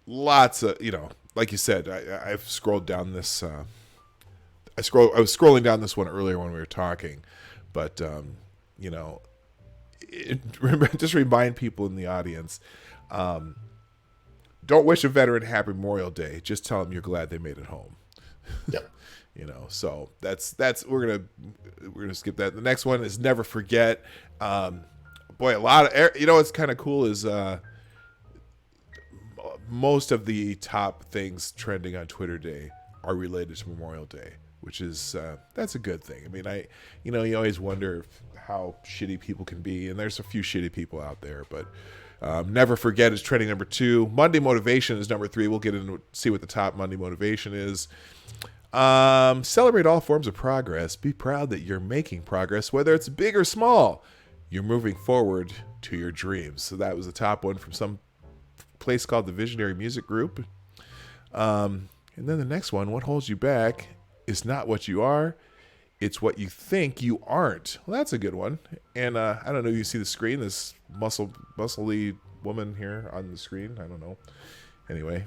lots of, you know, like you said, I've scrolled down this. I was scrolling down this one earlier when we were talking, but you know, just remind people in the audience, don't wish a veteran happy Memorial Day. Just tell them you're glad they made it home. Yep. You know, so that's we're gonna skip that. The next one is never forget. Boy, a lot of, you know, what's kind of cool is most of the top things trending on Twitter Day are related to Memorial Day, which is that's a good thing. I mean, you always wonder how shitty people can be, and there's a few shitty people out there, but never forget is trending number 2. Monday motivation is number 3. We'll get into see what the top Monday motivation is. Celebrate all forms of progress. Be proud that you're making progress, whether it's big or small. You're moving forward to your dreams. So that was the top one from some place called the Visionary Music Group. And then the next one, what holds you back is not what you are, it's what you think you aren't. Well, that's a good one. And I don't know if you see the screen, this muscly woman here on the screen. I don't know. Anyway.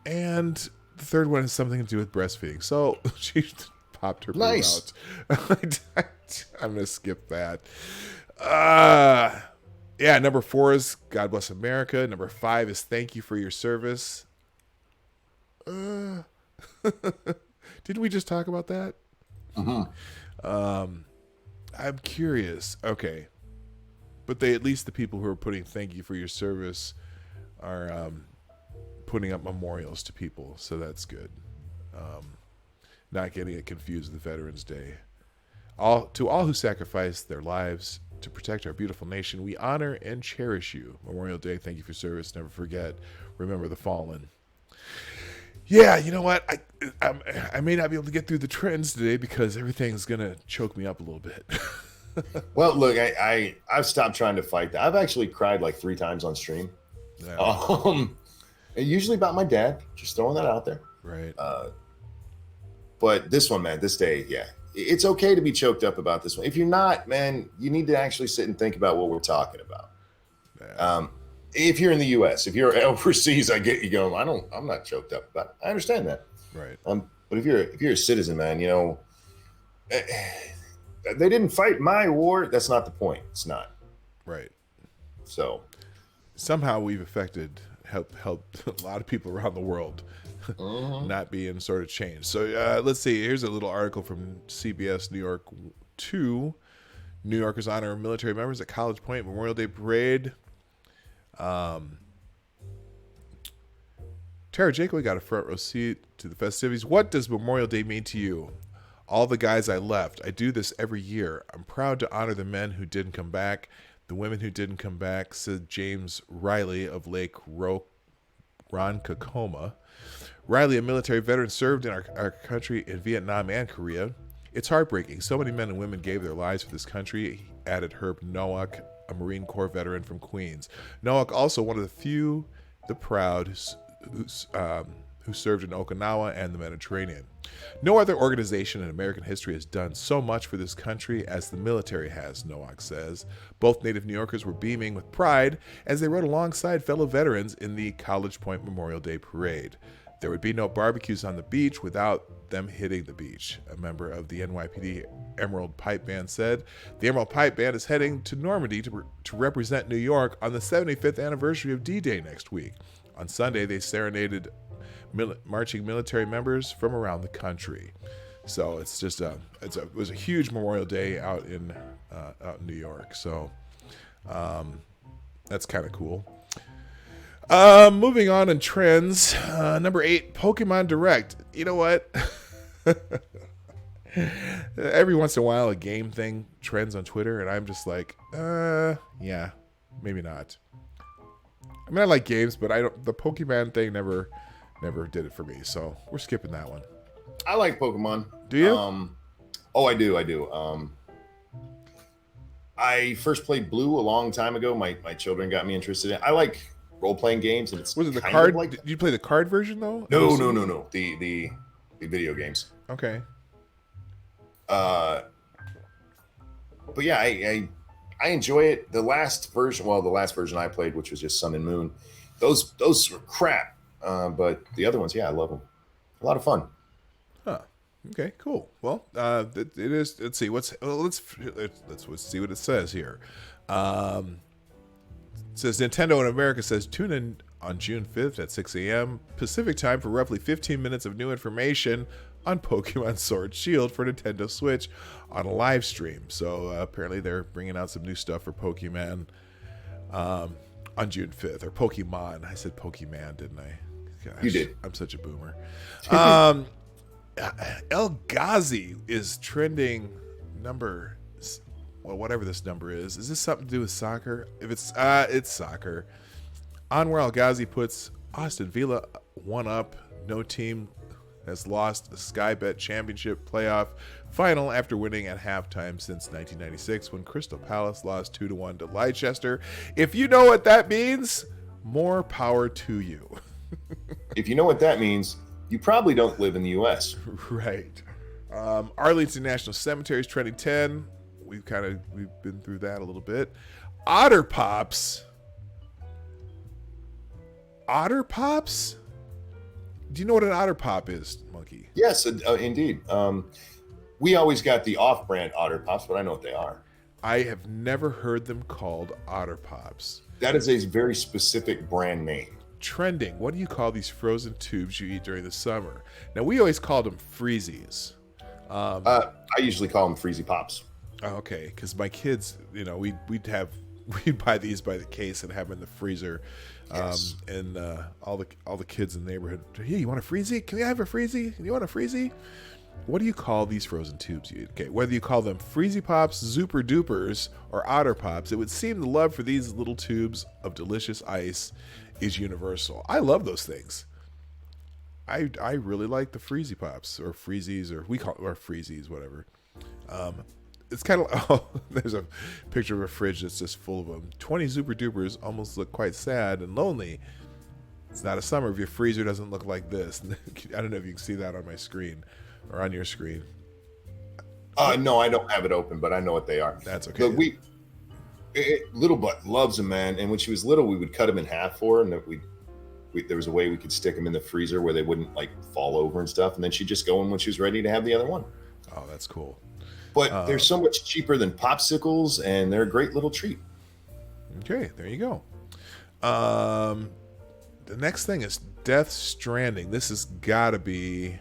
And the third one has something to do with breastfeeding. So she popped her boob out. I'm going to skip that. Yeah, number 4 is God Bless America. Number 5 is Thank You for Your Service. Didn't we just talk about that? I'm curious. Okay. But at least the people who are putting Thank You for Your Service are putting up memorials to people, so that's good. Not getting it confused with Veterans Day. To all who sacrificed their lives to protect our beautiful nation, we honor and cherish you. Memorial Day, thank you for service. Never forget. Remember the fallen. Yeah, you know what? I may not be able to get through the trends today because everything's gonna choke me up a little bit. Well, look, I've stopped trying to fight that. I've actually cried like 3 times on stream. Yeah. Usually about my dad. Just throwing that out there. Right. But this one, man, this day, yeah. It's okay to be choked up about this one. If you're not, man, you need to actually sit and think about what we're talking about. Yeah. If you're in the U.S., if you're overseas, I get you going. I'm not choked up about it. I understand that. Right. But if you're a citizen, man, you know, they didn't fight my war. That's not the point. It's not. Right. So somehow we've helped a lot of people around the world not be in sort of change. So let's see. Here's a little article from CBS New York 2. New Yorkers honor military members at College Point Memorial Day Parade. Tara Jakeway got a front row seat to the festivities. What does Memorial Day mean to you? All the guys I left. I do this every year. I'm proud to honor the men who didn't come back, the women who didn't come back, said James Riley of Lake Ronkonkoma. Riley, a military veteran, served in our country in Vietnam and Korea. It's heartbreaking. So many men and women gave their lives for this country, added Herb Nowak, a Marine Corps veteran from Queens. Nowak, also one of the few, the proud, who served in Okinawa and the Mediterranean. No other organization in American history has done so much for this country as the military has, Nowak says. Both native New Yorkers were beaming with pride as they rode alongside fellow veterans in the College Point Memorial Day Parade. There would be no barbecues on the beach without them hitting the beach, a member of the NYPD Emerald Pipe Band said. The Emerald Pipe Band is heading to Normandy to represent New York on the 75th anniversary of D-Day next week. On Sunday, they serenaded marching military members from around the country. So it's just it was a huge Memorial Day out in New York. So that's kind of cool. Moving on in trends, number 8, Pokemon Direct. You know what? Every once in a while, a game thing trends on Twitter, and I'm just like, yeah, maybe not. I mean, I like games, but the Pokemon thing never did it for me. So we're skipping that one. I like Pokemon. Do you? Oh, I do. I first played Blue a long time ago. My children got me interested in it. I like role-playing games, and it's was it the card? Did you play the card version though? No. The video games. Okay. But yeah, I enjoy it. The last version I played, which was just Sun and Moon, those were crap. But the other ones, yeah, I love them. A lot of fun. Huh. Okay, cool. Well, it is. Let's see. Let's see what it says here. It says Nintendo in America says tune in on June 5th at 6 a.m. Pacific time for roughly 15 minutes of new information on Pokemon Sword Shield for Nintendo Switch on a live stream. So apparently they're bringing out some new stuff for Pokemon on June 5th. Or Pokemon. I said Pokemon, didn't I? Gosh, you did. I'm such a boomer. El Ghazi is trending number... Well, whatever this number is this something to do with soccer? If it's soccer. Anwar El Ghazi puts Aston Villa 1 up. No team has lost a Sky Bet Championship playoff final after winning at halftime since 1996 when Crystal Palace lost 2-1 to Leicester. If you know what that means, more power to you. If you know what that means, you probably don't live in the U.S. Right. Arlington National Cemetery is trending 10. We've been through that a little bit. Otter Pops. Do you know what an Otter Pop is, Monkey? Yes, indeed. We always got the off-brand Otter Pops, but I know what they are. I have never heard them called Otter Pops. That is a very specific brand name. Trending. What do you call these frozen tubes you eat during the summer? Now, we always called them Freezies. I usually call them Freezy Pops. Oh, okay, because my kids, we'd buy these by the case and have them in the freezer. Yes. And all the kids in the neighborhood, hey, you want a Freezy? Can we have a Freezy? You want a Freezy? What do you call these frozen tubes you eat? Okay, whether you call them Freezy Pops, Zooper Doopers, or Otter Pops, it would seem the love for these little tubes of delicious ice is universal. I love those things. I really like the Freezy Pops, or Freezies, or we call it, or Freezies, whatever. It's kind of, there's a picture of a fridge that's just full of them. 20 Zooper Doopers almost look quite sad and lonely. It's not a summer if your freezer doesn't look like this. I don't know if you can see that on my screen or on your screen. No, I don't have it open, but I know what they are. That's okay. But Little Butt loves them, man. And when she was little, we would cut them in half for her, and there was a way we could stick them in the freezer where they wouldn't fall over and stuff. And then she'd just go in when she was ready to have the other one. Oh, that's cool. But they're so much cheaper than popsicles, and they're a great little treat. Okay, there you go. The next thing is Death Stranding. This has got to be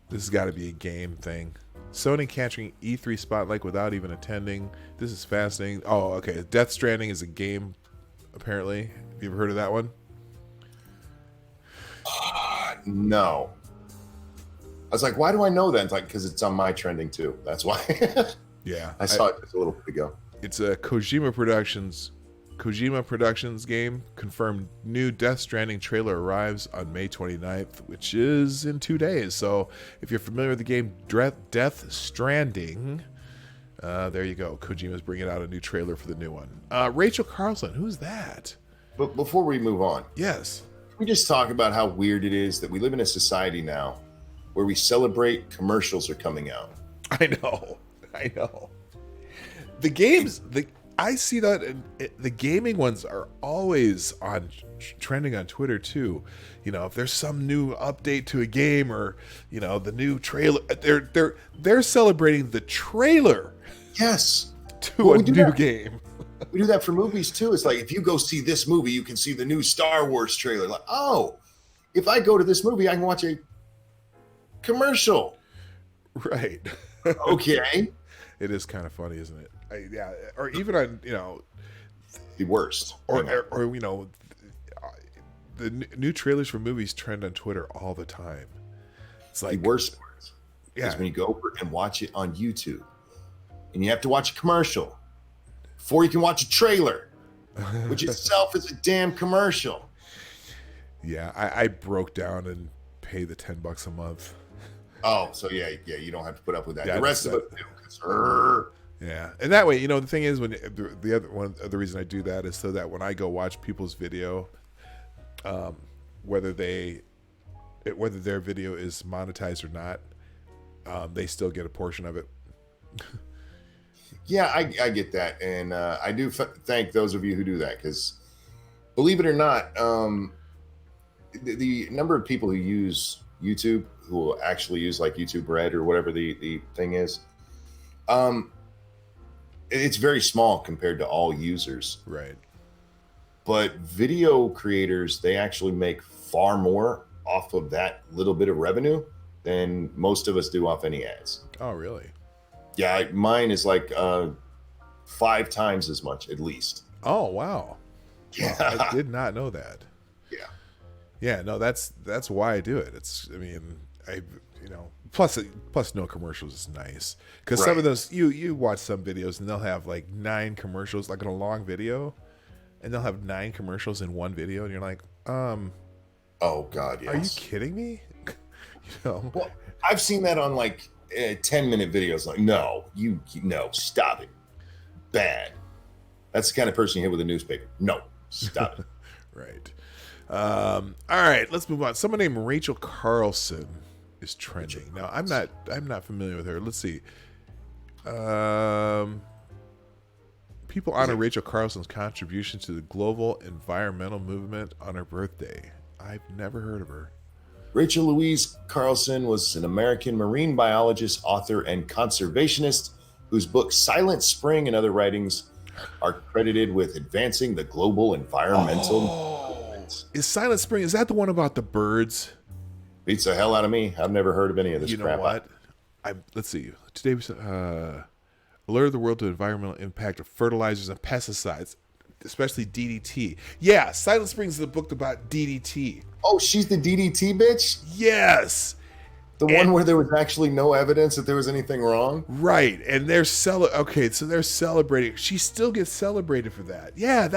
a game thing. Sony catching E3 spotlight without even attending. This is fascinating. Oh, okay. Death Stranding is a game, apparently. Have you ever heard of that one? No. I was like, why do I know that? It's because it's on my trending too. That's why. Yeah. I saw it just a little bit ago. It's a Kojima Productions game. Confirmed new Death Stranding trailer arrives on May 29th, which is in 2 days. So if you're familiar with the game Death Stranding, there you go. Kojima's bringing out a new trailer for the new one. Rachel Carlson, who's that? But before we move on. Yes. Can we just talk about how weird it is that we live in a society now where we celebrate commercials are coming out? I know. The games, I see that the gaming ones are always on trending on Twitter too. If there's some new update to a game or the new trailer, they're celebrating the trailer Yes. to a new game. We do that for movies too. It's like, if you go see this movie, you can see the new Star Wars trailer. Like, oh, if I go to this movie, I can watch a commercial. Right. Okay. It is kind of funny, isn't it? Yeah. Or even on, The worst. or the new trailers for movies trend on Twitter all the time. It's like the worst part is when you go over and watch it on YouTube, and you have to watch a commercial before you can watch a trailer, which itself is a damn commercial. Yeah, I broke down and pay the $10 a month. Oh, so yeah, you don't have to put up with that. Yeah, the rest of it do. Yeah, and that way, the thing is, when the other one, the reason I do that is so that when I go watch people's video, whether their video is monetized or not, they still get a portion of it. Yeah, I get that, and I do thank those of you who do that, because believe it or not, the number of people who use YouTube, who will actually use like YouTube Red or whatever the thing is, it's very small compared to all users. Right. But video creators, they actually make far more off of that little bit of revenue than most of us do off any ads. Oh, really? Yeah, mine is like 5 times as much at least. Oh, wow. Yeah. Well, I did not know that. Yeah. Yeah, no, that's why I do it. Plus no commercials is nice, because some of those you watch some videos and they'll have like 9 commercials, like in a long video, and they'll have 9 commercials in one video, and you're like, oh God, yes. Are you kidding me? Well, I've seen that on like 10-minute videos. Like, no, stop it. Bad. That's the kind of person you hit with a newspaper. No, stop it. Right. All right, let's move on. Someone named Rachel Carlson is trending. Now, I'm not familiar with her. Let's see. People honor Rachel Carlson's contribution to the global environmental movement on her birthday. I've never heard of her. Rachel Louise Carlson was an American marine biologist, author, and conservationist whose books Silent Spring and other writings are credited with advancing the global environmental movement. Is Silent Spring, is that the one about the birds? Beats the hell out of me. I've never heard of any of this crap. You know what? Let's see. Today we alert the world to the environmental impact of fertilizers and pesticides, especially DDT. Yeah, Silent Spring is the book about DDT. Oh, she's the DDT bitch? Yes. The one where there was actually no evidence that there was anything wrong? Right. And they're celebrating. She still gets celebrated for that. Yeah,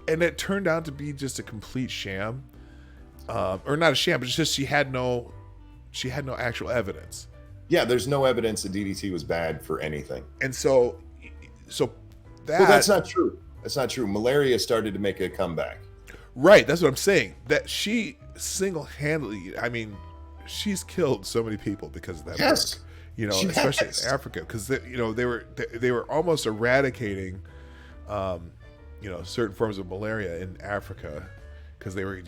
and it turned out to be just a complete sham. Or not a sham, but it's just she had no actual evidence. Yeah, there's no evidence that DDT was bad for anything. And so that's not true. That's not true. Malaria started to make a comeback. Right, that's what I'm saying. That she single-handedly, she's killed so many people because of that yes. book. Especially in Africa, because they were almost eradicating, certain forms of malaria in Africa, because they were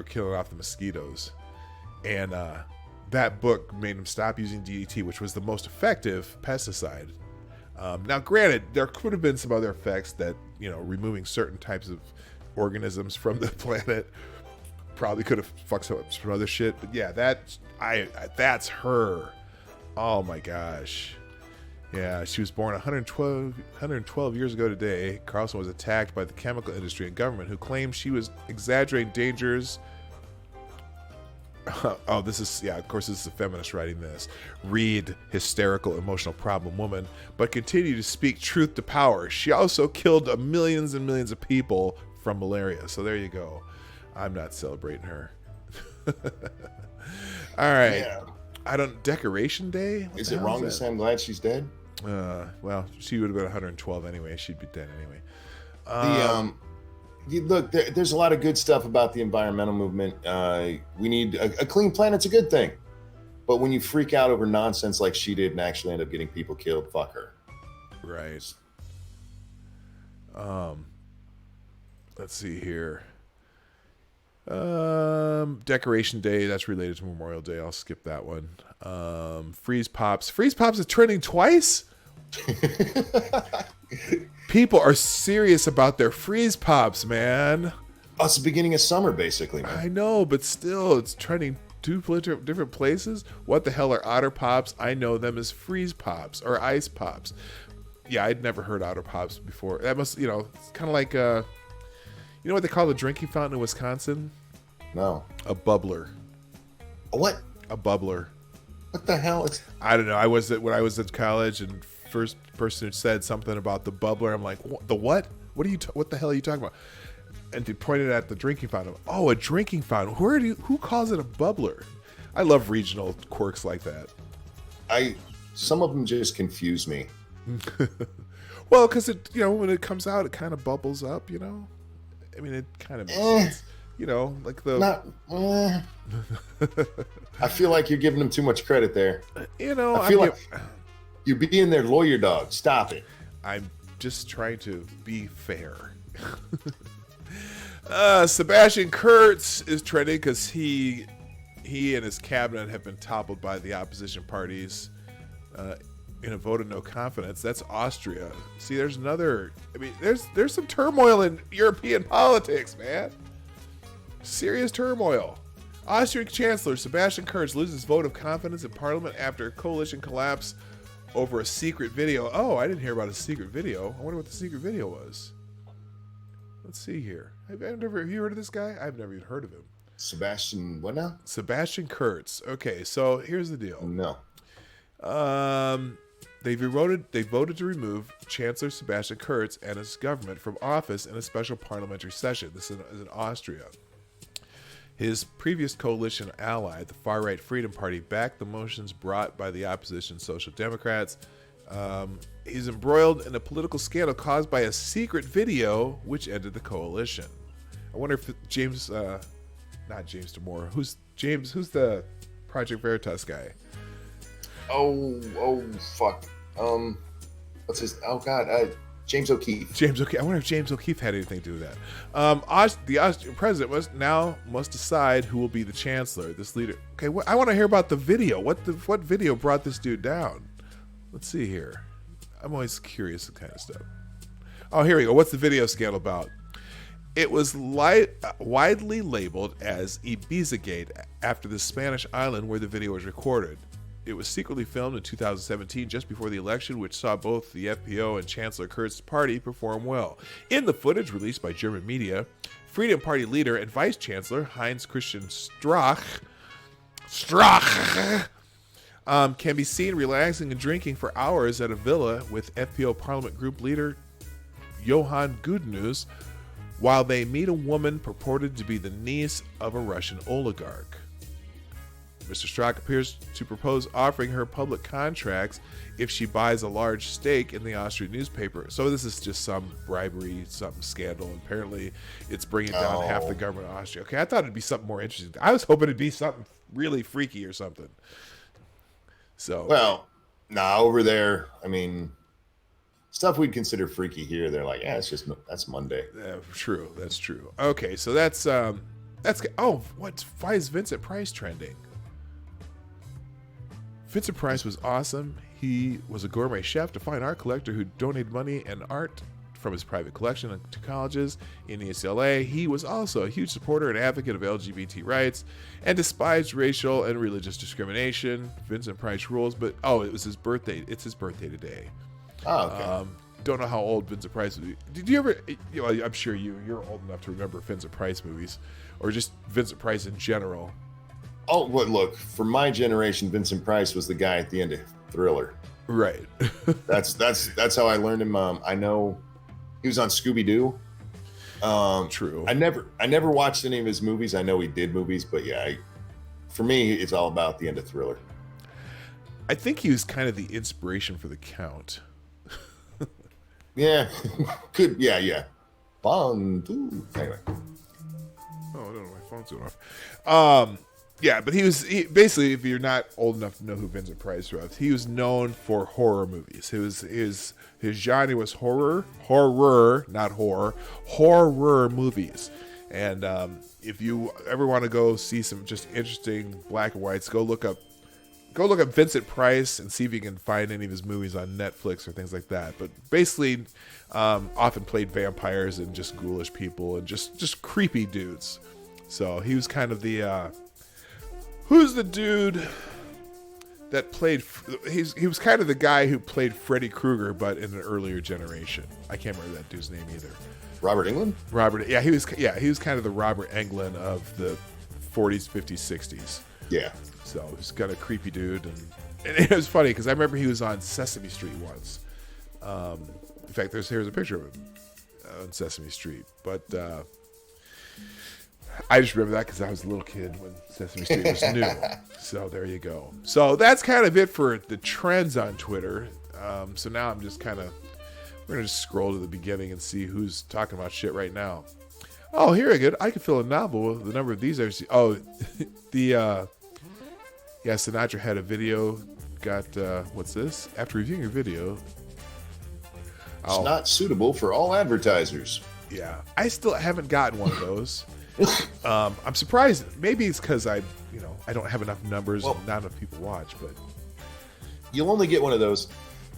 killing off the mosquitoes, and that book made them stop using DDT, which was the most effective pesticide. Now, granted, there could have been some other effects that removing certain types of organisms from the planet probably could have fucked up some other shit, but yeah, that's her. Oh my gosh. Yeah, she was born 112 years ago today. Carlson was attacked by the chemical industry and government, who claimed she was exaggerating dangers. Of course, this is a feminist writing this. Read hysterical, emotional problem woman, but continue to speak truth to power. She also killed millions and millions of people from malaria. So there you go. I'm not celebrating her. All right. Yeah. Decoration Day? Is it wrong to say I'm glad she's dead? Well, she would have been 112 anyway. She'd be dead anyway. Look, there's a lot of good stuff about the environmental movement. We need a clean planet's a good thing. But when you freak out over nonsense like she did and actually end up getting people killed, fuck her. Right. Let's see here. Decoration Day, that's related to Memorial Day. I'll skip that one. Freeze Pops. Freeze Pops is trending twice? People are serious about their Freeze Pops, man. Oh, it's the beginning of summer, basically, man. I know, but still, it's trending two different places. What the hell are Otter Pops? I know them as Freeze Pops or Ice Pops. Yeah, I'd never heard Otter Pops before. That must, it's kind of like, you know what they call the drinking fountain in Wisconsin? No. A bubbler. A what? A bubbler. What the hell? I don't know. When I was in college, and first person who said something about the bubbler, I'm like, the what? What the hell are you talking about? And they pointed at the drinking fountain. Oh, a drinking fountain. Who calls it a bubbler? I love regional quirks like that. Some of them just confuse me. Well, because when it comes out, it kind of bubbles up. I mean, it kind of makes sense. Like the. I feel like you're giving them too much credit there. I feel like you're being their lawyer dog. Stop it. I'm just trying to be fair. Sebastian Kurz is trending because he and his cabinet have been toppled by the opposition parties in a vote of no confidence. That's Austria. See, there's another. I mean, there's some turmoil in European politics, man. Serious turmoil. Austrian Chancellor Sebastian Kurz loses vote of confidence in Parliament after coalition collapse over a secret video. Oh, I didn't hear about a secret video. I wonder what the secret video was. Let's see here. Have you heard of this guy? I've never even heard of him. Sebastian, what now? Sebastian Kurz. Okay, so here's the deal. No. They voted to remove Chancellor Sebastian Kurz and his government from office in a special parliamentary session. This is in Austria. His previous coalition ally, the far-right Freedom Party, backed the motions brought by the opposition Social Democrats. He's embroiled in a political scandal caused by a secret video which ended the coalition. I wonder if not James Damore. Who's the Project Veritas guy? Oh, fuck. What's his? Oh God, James O'Keefe. I wonder if James O'Keefe had anything to do with that. The Austrian president must decide who will be the chancellor. This leader. Okay, I want to hear about the video. What video brought this dude down? Let's see here. I'm always curious of kind of stuff. Oh, here we go. What's the video scandal about? It was widely labeled as Ibizagate after the Spanish island where the video was recorded. It was secretly filmed in 2017, just before the election, which saw both the FPO and Chancellor Kurz's party perform well. In the footage released by German media, Freedom Party leader and Vice Chancellor Heinz Christian Strache can be seen relaxing and drinking for hours at a villa with FPO Parliament Group leader Johann Gudenus, while they meet a woman purported to be the niece of a Russian oligarch. Mr. Strache appears to propose offering her public contracts if she buys a large stake in the Austrian newspaper. So this is just some bribery, some scandal. Apparently, it's bringing down half the government of Austria. Okay, I thought it'd be something more interesting. I was hoping it'd be something really freaky or something. So over there, I mean, stuff we'd consider freaky here, they're like, yeah, that's Monday. True, that's true. Okay, so why is Vincent Price trending? Vincent Price was awesome. He was a gourmet chef, a fine art collector who donated money and art from his private collection to colleges in East LA. He was also a huge supporter and advocate of LGBT rights and despised racial and religious discrimination. Vincent Price rules, but it was his birthday. It's his birthday today. Oh, okay. Don't know how old Vincent Price was. Did you ever? I'm sure you're old enough to remember Vincent Price movies, or just Vincent Price in general. Oh, well, look, for my generation, Vincent Price was the guy at the end of Thriller. Right. That's how I learned him. I know he was on Scooby-Doo. True. I never watched any of his movies. I know he did movies, but yeah, for me, it's all about the end of Thriller. I think he was kind of the inspiration for the Count. Yeah. Good. Yeah. Bond. Anyway. Oh, I don't know. My phone's going off. Yeah, but he basically, if you're not old enough to know who Vincent Price was, he was known for horror movies. His genre was horror, not horror movies. And if you ever want to go see some just interesting black and whites, go look up Vincent Price and see if you can find any of his movies on Netflix or things like that. But basically, often played vampires and just ghoulish people and just creepy dudes. So he was kind of the who's the dude that played? He was kind of the guy who played Freddy Krueger, but in an earlier generation. I can't remember that dude's name either. Robert Englund? Robert, yeah, he was kind of the Robert Englund of the 40s, 50s, 60s. Yeah. So he's got a creepy dude, and it was funny because I remember he was on Sesame Street once. In fact, here's a picture of him on Sesame Street. But I just remember that because I was a little kid when Sesame Street was new. So there you go. So that's kind of it for the trends on Twitter. So now I'm just kind of, we're going to just scroll to the beginning and see who's talking about shit right now. Oh, here we go. I could fill a novel with the number of these. Oh, yeah, Sinatra had a video. Got, what's this? After reviewing your video. It's not suitable for all advertisers. Yeah. I still haven't gotten one of those. I'm surprised. Maybe it's because I don't have enough numbers and not enough people watch, but you'll only get one of those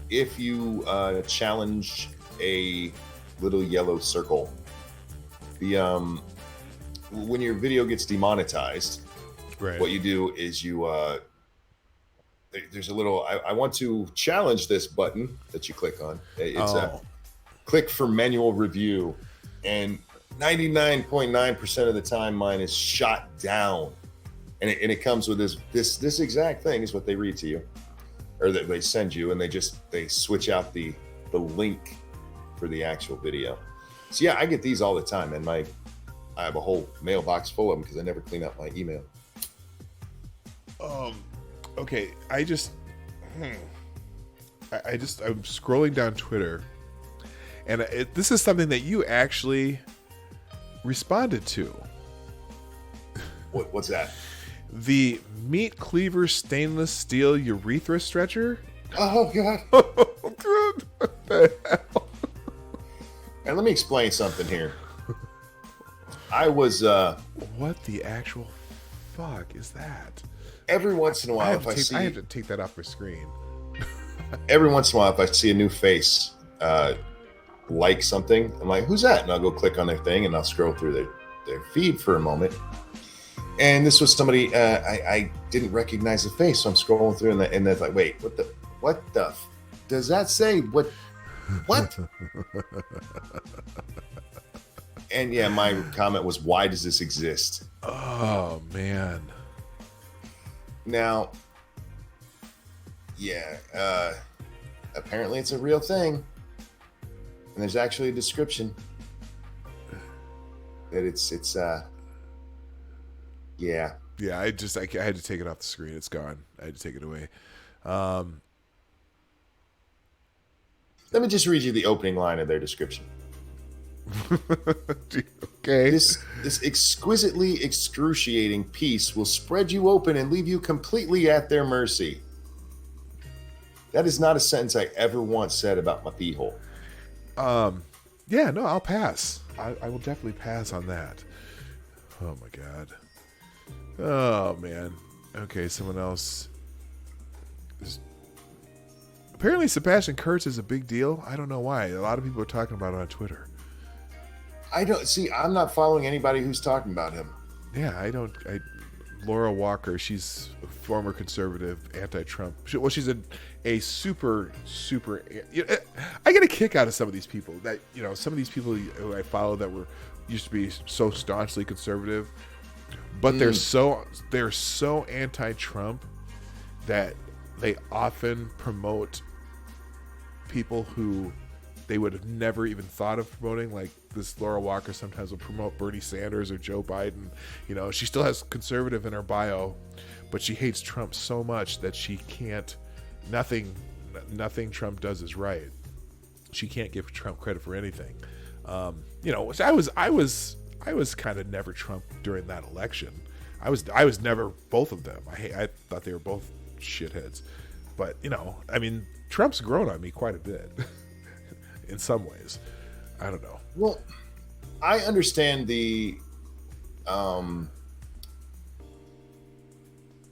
if you challenge a little yellow circle. When your video gets demonetized, right, what you do is you there's a little I want to challenge this button that you click on. It's click for manual review, and 99.9% of the time mine is shot down, and it comes with this exact thing is what they read to you, or that they send you, and they switch out the link for the actual video. So yeah, I get these all the time, and I have a whole mailbox full of them because I never clean up my email. Okay, I'm scrolling down Twitter, and this is something that you actually responded to. What's that? The meat cleaver stainless steel urethra stretcher. Oh god. Oh god. What the hell? And let me explain something here. I was what the actual fuck is that? Every once in a while, I have to take that off my screen. Every once in a while, if I see a new face like something, I'm like, who's that? And I'll go click on their thing, and I'll scroll through their feed for a moment. And this was somebody I didn't recognize the face, so I'm scrolling through, and they're like, wait, what the does that say? What? And yeah, my comment was, why does this exist? Oh man. Now, yeah, apparently it's a real thing, and there's actually a description that it's yeah. Yeah, I had to take it off the screen. It's gone. I had to take it away. Let me just read you the opening line of their description. Okay. This exquisitely excruciating piece will spread you open and leave you completely at their mercy. That is not a sentence I ever once said about my pee hole. Yeah, no, I'll pass. I will definitely pass on that. Oh my god. Oh man. Okay, someone else. Apparently Sebastian Kurz is a big deal. I don't know why. A lot of people are talking about it on Twitter. I'm not following anybody who's talking about him. Yeah, Laura Walker, she's a former conservative, anti-Trump. She's a super. I get a kick out of some of these people that, some of these people who I follow that used to be so staunchly conservative, but they're so anti-Trump that they often promote people who they would have never even thought of promoting. Like this Laura Walker sometimes will promote Bernie Sanders or Joe Biden. She still has conservative in her bio, but she hates Trump so much that she can't. Nothing Trump does is right. She can't give Trump credit for anything. Which I was kind of never Trump during that election. I was never both of them. I thought they were both shitheads. But, you know, I mean, Trump's grown on me quite a bit in some ways. I don't know. Well, I understand the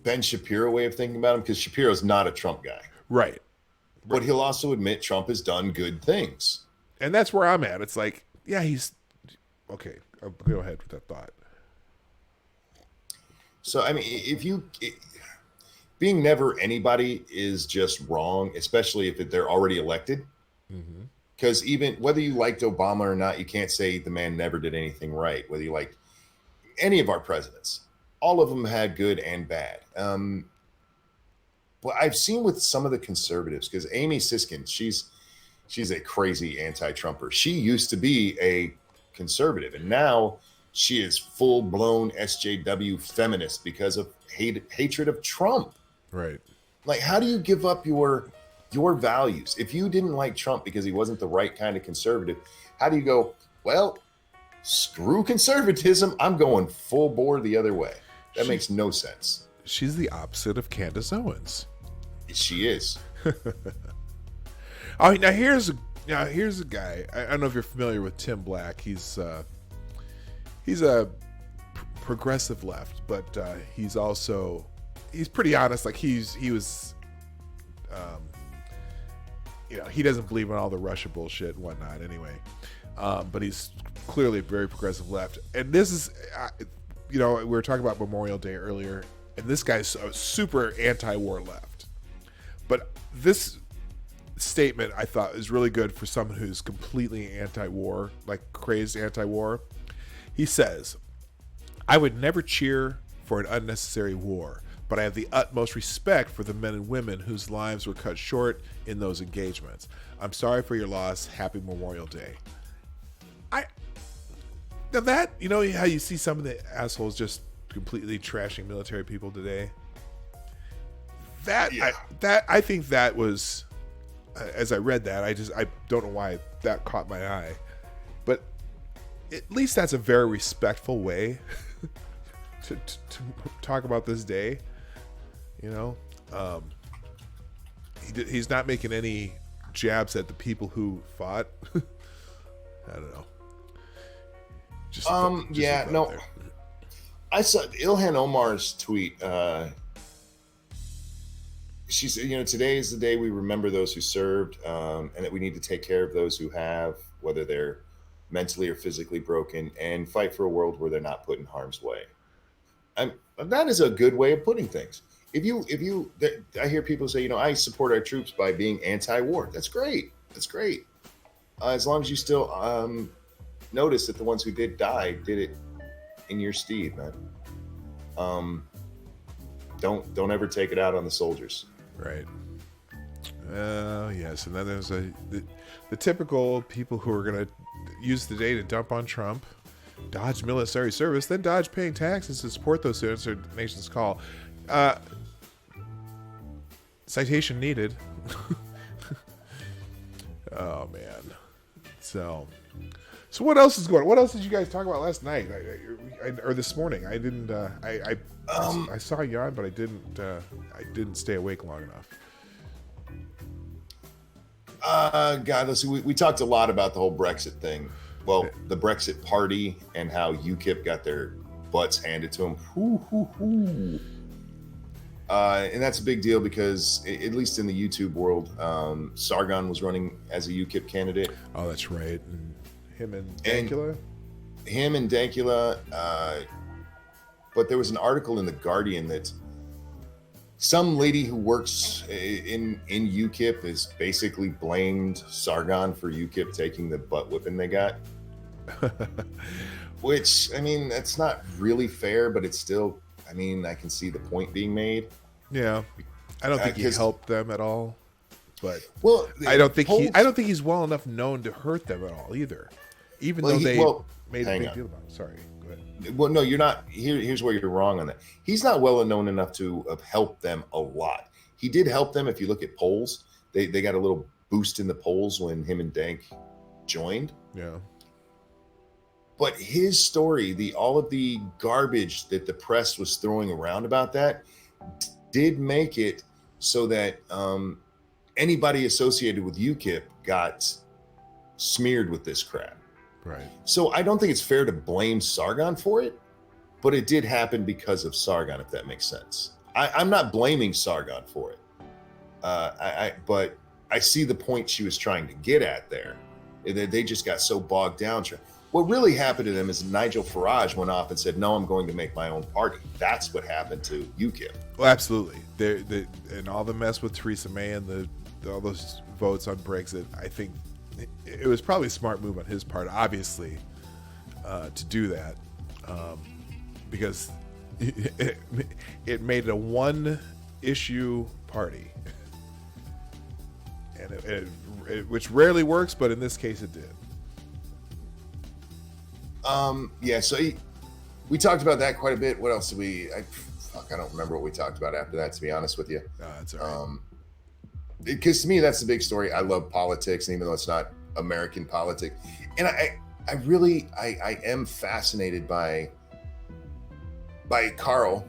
Ben Shapiro way of thinking about him, because Shapiro's not a Trump guy. Right. But he'll also admit Trump has done good things. And that's where I'm at. It's like, yeah, he's okay. I'll go ahead with that thought. So, I mean, being never anybody is just wrong, especially if they're already elected. Because even whether you liked Obama or not, you can't say the man never did anything right. Whether you liked any of our presidents, all of them had good and bad. What I've seen with some of the conservatives, because Amy Siskin, she's a crazy anti-Trumper. She used to be a conservative, and now she is full-blown SJW feminist because of hatred of Trump. Right. Like, how do you give up your values? If you didn't like Trump because he wasn't the right kind of conservative, how do you go, well, screw conservatism, I'm going full bore the other way? That makes no sense. She's the opposite of Candace Owens. She is. Oh, now here's a guy. I don't know if you're familiar with Tim Black. He's a progressive left, but he's pretty honest. Like he was, you know, he doesn't believe in all the Russia bullshit and whatnot anyway. But he's clearly a very progressive left. And this is, you know, we were talking about Memorial Day earlier, and this guy's a super anti-war left. But this statement I thought is really good for someone who's completely anti-war, like crazed anti-war. He says, "I would never cheer for an unnecessary war, but I have the utmost respect for the men and women whose lives were cut short in those engagements. I'm sorry for your loss. Happy Memorial Day." Now that, you know how you see some of the assholes just completely trashing military people today? I think that was, as I read that, I don't know why that caught my eye, but at least that's a very respectful way to talk about this day. You know, he's not making any jabs at the people who fought. I don't know. Yeah, no. There. I saw Ilhan Omar's tweet. She said, you know, today is the day we remember those who served, and that we need to take care of those who have, whether they're mentally or physically broken, and fight for a world where they're not put in harm's way. And that is a good way of putting things. I hear people say, you know, I support our troops by being anti-war. That's great. That's great. As long as you still notice that the ones who did die did it in your stead, man. Don't ever take it out on the soldiers. Right. Yes, and then there's the typical people who are going to use the day to dump on Trump, dodge military service, then dodge paying taxes to support those who answer the nation's call. Citation needed. Oh man. So what else is going on? What else did you guys talk about last night or this morning? I didn't. I saw you on, but I didn't stay awake long enough. God, let's see. We talked a lot about the whole Brexit thing. Well, the Brexit party and how UKIP got their butts handed to them. And that's a big deal because, at least in the YouTube world, Sargon was running as a UKIP candidate. Oh, that's right. And him and Dankula? But there was an article in The Guardian that some lady who works in UKIP has basically blamed Sargon for UKIP taking the butt whipping they got. Which, I mean, that's not really fair, but it's still, I mean, I can see the point being made. Yeah. I don't think he helped them at all. But I don't think he's well enough known to hurt them at all either. Even though they made a big deal about it. Sorry, go ahead. Well, no, you're not. Here's where you're wrong on that. He's not well known enough to have helped them a lot. He did help them. If you look at polls, they got a little boost in the polls when him and Dank joined. Yeah. But his story, all of the garbage that the press was throwing around about that, did make it so that anybody associated with UKIP got smeared with this crap. Right. So I don't think it's fair to blame Sargon for it, but it did happen because of Sargon, if that makes sense. I'm not blaming Sargon for it. But I see the point she was trying to get at there. They just got so bogged down. What really happened to them is Nigel Farage went off and said, no, I'm going to make my own party. That's what happened to UKIP. Well, absolutely. And all the mess with Theresa May and all those votes on Brexit, I think it was probably a smart move on his part, obviously, to do that. Because it made it a one-issue party. And which rarely works, but in this case it did. Yeah, so we talked about that quite a bit. What else did we... I don't remember what we talked about after that, to be honest with you. That's all right. Because to me, that's the big story. I love politics, and even though it's not American politics. And I really am fascinated by Carl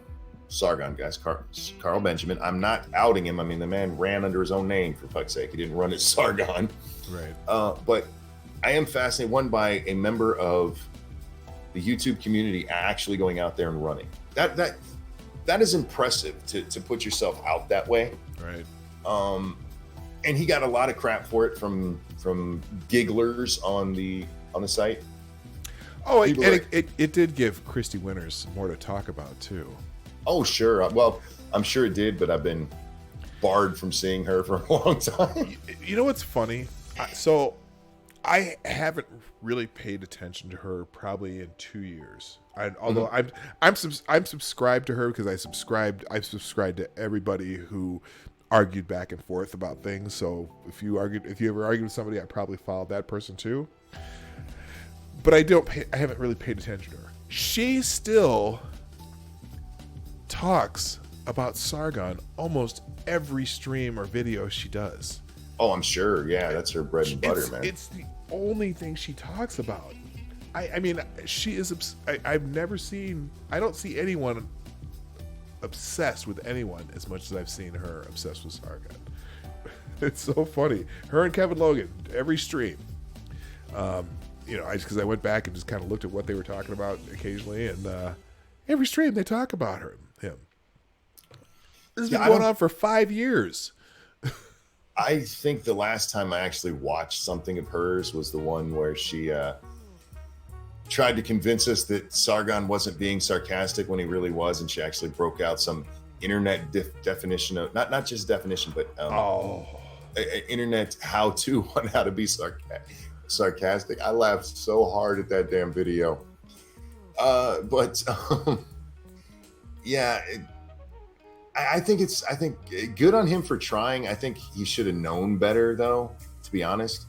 Sargon, guys. Carl Benjamin. I'm not outing him. I mean, the man ran under his own name, for fuck's sake. He didn't run as Sargon. Right. But I am fascinated, one, by a member of the YouTube community actually going out there and running. That is impressive to put yourself out that way. Right. And he got a lot of crap for it from gigglers on the site. Oh, it did give Christy Winters more to talk about too. Oh, sure. Well, I'm sure it did, but I've been barred from seeing her for a long time. You know what's funny? So I haven't really paid attention to her probably in 2 years. Although I'm subscribed to her because I subscribed to everybody who argued back and forth about things. So if you ever argued with somebody, I probably followed that person too. But I haven't really paid attention to her. She still talks about Sargon almost every stream or video she does. Oh, I'm sure. Yeah, that's her bread and butter, man. It's the only thing she talks about. I mean, she is. I don't see anyone obsessed with anyone as much as I've seen her obsessed with Sargon. It's so funny. Her and Kevin Logan, every stream. Because I went back and just kind of looked at what they were talking about occasionally, and every stream they talk about him. This has been going on for 5 years. I think the last time I actually watched something of hers was the one where she tried to convince us that Sargon wasn't being sarcastic when he really was, and she actually broke out some internet definition of not just definition, but internet how-to on how to be sarcastic. I laughed so hard at that damn video. I think good on him for trying. I think he should have known better, though, to be honest.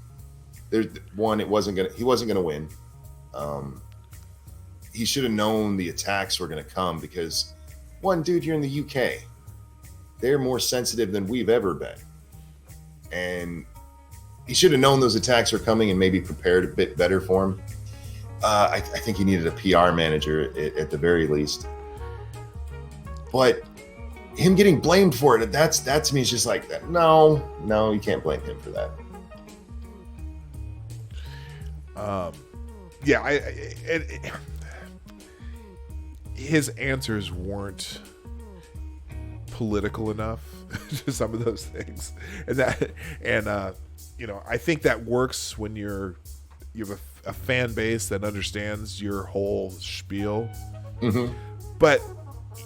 He wasn't gonna win. He should have known the attacks were gonna come because, one, dude, you're in the UK. They're more sensitive than we've ever been. And he should have known those attacks were coming and maybe prepared a bit better for him. I think he needed a PR manager at the very least. But him getting blamed for it, that to me is just like, no, you can't blame him for that. His answers weren't political enough to some of those things, and I think that works when you have a fan base that understands your whole spiel. Mm-hmm. But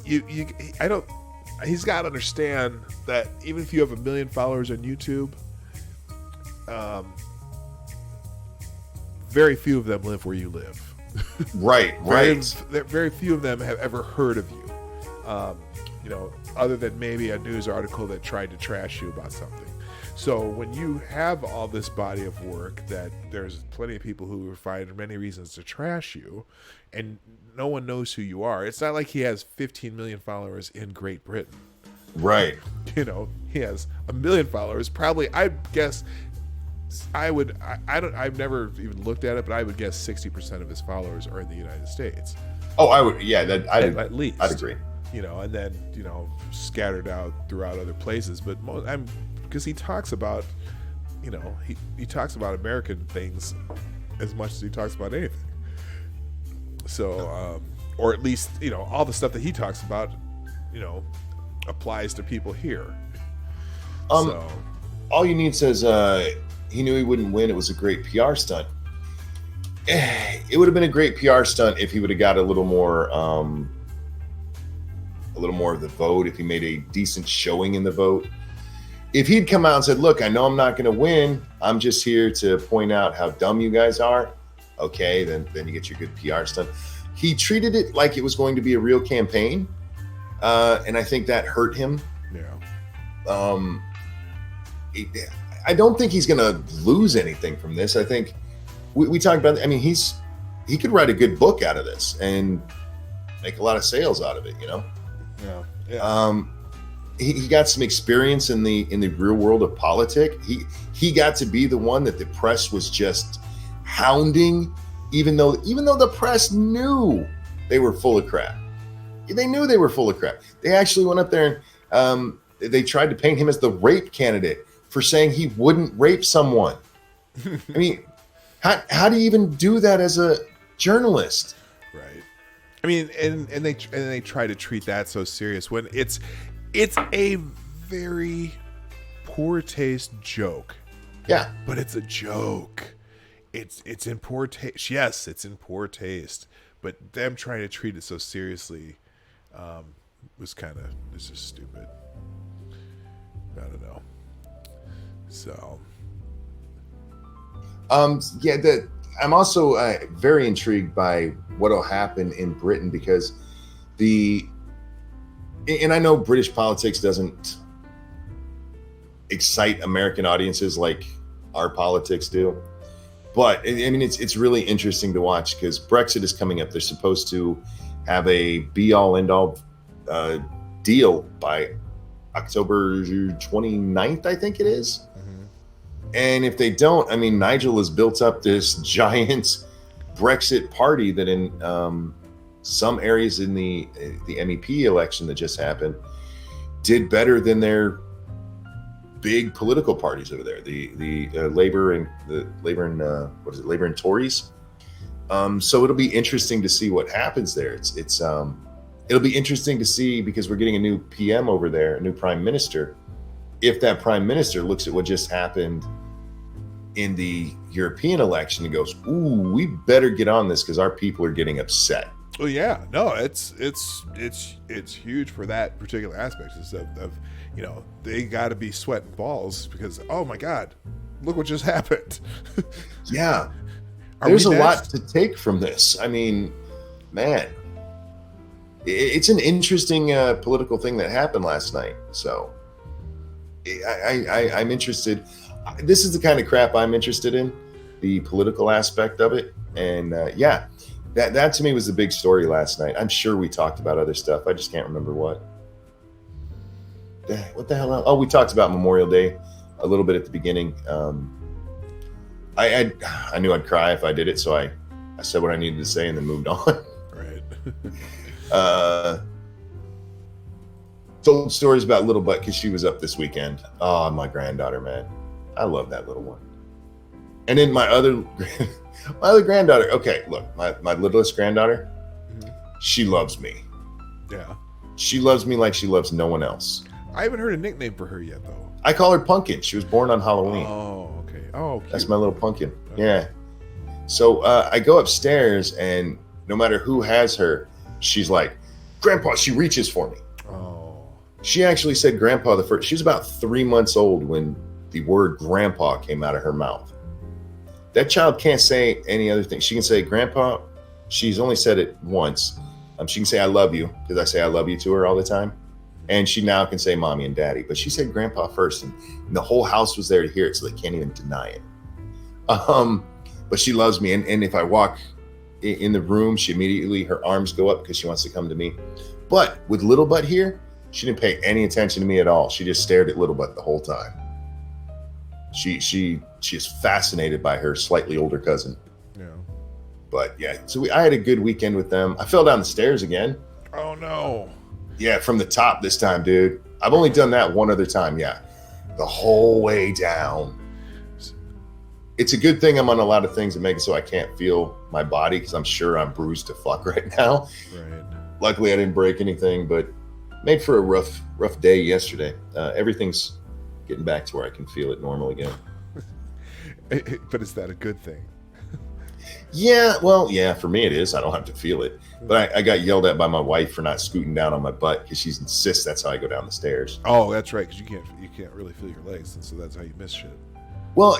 he's got to understand that even if you have 1 million followers on YouTube, very few of them live where you live. Right. Very few of them have ever heard of you. Other than maybe a news article that tried to trash you about something. So when you have all this body of work that there's plenty of people who find many reasons to trash you, and no one knows who you are. It's not like he has 15 million followers in Great Britain. Right. He has 1 million followers. Probably, I guess, I've never even looked at it, but I would guess 60% of his followers are in the United States. Oh, I would, yeah, At least. I'd agree. And then, scattered out throughout other places. But because he talks about, he talks about American things as much as he talks about anything. So, or at least, all the stuff that he talks about, applies to people here. So, all you need says he knew he wouldn't win. It was a great PR stunt. It would have been a great PR stunt if he would have got a little more of the vote, if he made a decent showing in the vote. If he'd come out and said, look, I know I'm not going to win. I'm just here to point out how dumb you guys are. Okay, then you get your good PR stunt. He treated it like it was going to be a real campaign. And I think that hurt him. Yeah. I don't think he's going to lose anything from this. I think we talked about, he could write a good book out of this and make a lot of sales out of it, Yeah. He got some experience in the real world of politics. He got to be the one that the press was just hounding, even though the press knew they were full of crap. They knew they were full of crap. They actually went up there and they tried to paint him as the rape candidate for saying he wouldn't rape someone. I mean, how do you even do that as a journalist? Right. I mean, and they try to treat that so serious when it's a very poor taste joke. Yeah. But it's a joke. It's in poor taste. Yes, it's in poor taste. But them trying to treat it so seriously was just stupid. I don't know. So. I'm also very intrigued by what'll happen in Britain because and I know British politics doesn't excite American audiences like our politics do, but it's really interesting to watch because Brexit is coming up. They're supposed to have a be-all end-all deal by October 29th, I think it is. And if they don't, Nigel has built up this giant Brexit party that in some areas in the MEP election that just happened did better than their big political parties over there, the Labour and Labour and Tories. So it'll be interesting to see what happens there. It'll be interesting to see because we're getting a new PM over there, a new prime minister. If that prime minister looks at what just happened in the European election and goes, ooh, we better get on this because our people are getting upset. Well, yeah, no, it's huge for that particular aspect of they got to be sweating balls because, oh my God, look what just happened. Yeah. There's a lot to take from this. Man, it's an interesting political thing that happened last night. So I'm interested. This is the kind of crap I'm interested in, the political aspect of it. And that to me was the big story last night. I'm sure we talked about other stuff. I just can't remember what. What the hell? Oh, we talked about Memorial Day a little bit at the beginning. I knew I'd cry if I did it, so I said what I needed to say and then moved on. Right. Told stories about Little Butt because she was up this weekend. Oh, my granddaughter, man. I love that little one. And then my other granddaughter. Okay, look, my littlest granddaughter, she loves me. Yeah. She loves me like she loves no one else. I haven't heard a nickname for her yet, though. I call her Pumpkin. She was born on Halloween. Oh, okay. Oh, cute. That's my little Pumpkin. Okay. Yeah. So I go upstairs, and no matter who has her, she's like, Grandpa, she reaches for me. Oh. She actually said Grandpa the first. She was about 3 months old when the word Grandpa came out of her mouth. That child can't say any other thing. She can say Grandpa. She's only said it once. She can say I love you because I say I love you to her all the time. And she now can say Mommy and Daddy. But she said Grandpa first, and the whole house was there to hear it, so they can't even deny it. But she loves me. And if I walk in the room, she immediately, her arms go up because she wants to come to me. But with Little Butt here, she didn't pay any attention to me at all. She just stared at Little Butt the whole time. She is fascinated by her slightly older cousin. Yeah. But yeah, so I had a good weekend with them. I fell down the stairs again. Oh no. Yeah, from the top this time, dude. I've only done that one other time. Yeah, the whole way down. It's a good thing I'm on a lot of things that make it so I can't feel my body, because I'm sure I'm bruised to fuck right now. Right. Luckily, I didn't break anything, but made for a rough day yesterday. Everything's getting back to where I can feel it normal again. But is that a good thing? Yeah, well, yeah, for me it is. I don't have to feel it. But I got yelled at by my wife for not scooting down on my butt, because she insists that's how I go down the stairs. Oh, that's right, because you can't really feel your legs, and so that's how you miss shit. Well,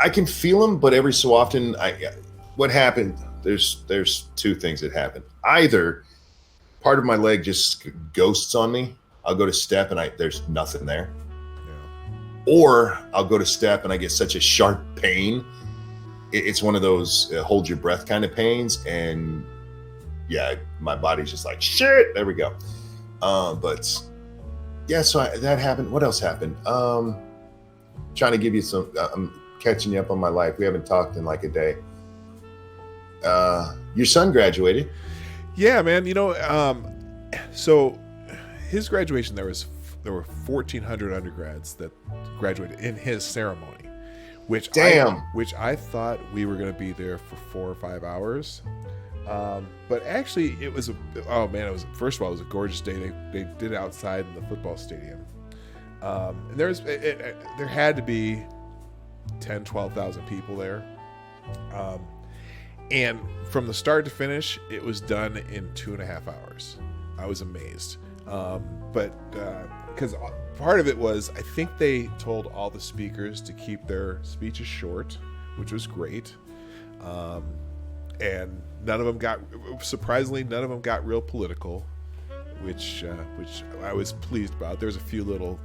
I can feel them, but every so often, what happened? There's two things that happen. Either part of my leg just ghosts on me. I'll go to step and there's nothing there. Yeah. Or I'll go to step and I get such a sharp pain. It's one of those hold your breath kind of pains, and yeah, my body's just like shit. There we go. But yeah, so that happened. What else happened? Trying to give you some. I'm catching you up on my life. We haven't talked in like a day. Your son graduated. Yeah, man. So his graduation, there were 1,400 undergrads that graduated in his ceremony, which I thought we were going to be there for 4 or 5 hours. But actually it was first of all, it was a gorgeous day. They did it outside in the football stadium. And there had to be 10, 12,000 people there. And from the start to finish, it was done in 2.5 hours. I was amazed. But because part of it was, I think they told all the speakers to keep their speeches short, which was great. And none of them got real political, which I was pleased about. There's a few little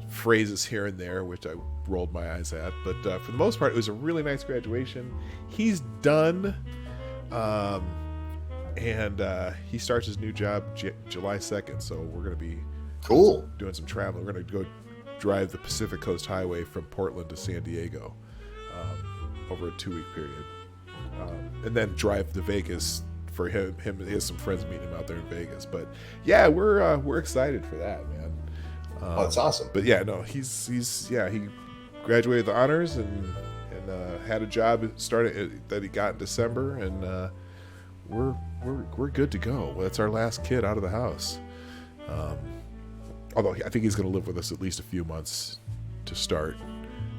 phrases here and there which I rolled my eyes at, but for the most part, it was a really nice graduation. He's done, and he starts his new job July 2nd, so we're going to be cool doing some traveling. We're going to go drive the Pacific Coast Highway from Portland to San Diego over a 2-week period, and then drive to Vegas for him. He has some friends meeting him out there in Vegas. But yeah, we're excited for that, man. That's awesome. But yeah, no, he graduated with honors and had a job started that he got in December, and we're good to go. That's our last kid out of the house. Although I think he's going to live with us at least a few months to start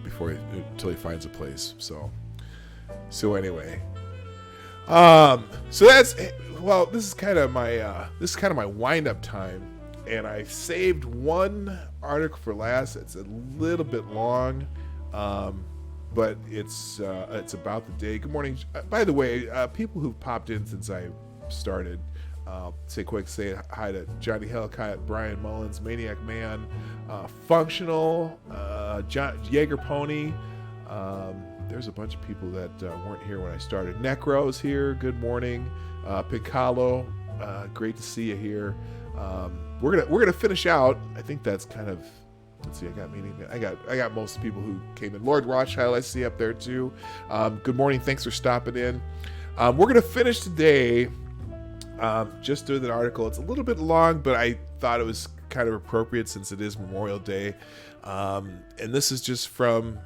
until he finds a place. So anyway, so that's, well, this is kind of my wind up time. And I saved one article for last. It's a little bit long, but it's about the day. Good morning. By the way, people who've popped in since I started, say hi to Johnny Hellcat, Brian Mullins, Maniac Man, Functional, Jaeger Pony. There's a bunch of people that weren't here when I started. Necro's here. Good morning. Piccolo, great to see you here. We're gonna finish out. I think that's kind of. Let's see. I got most of the people who came in. Lord Rothschild, I see up there too. Good morning. Thanks for stopping in. We're gonna finish today. Just doing an article. It's a little bit long, but I thought it was kind of appropriate since it is Memorial Day. And this is just from.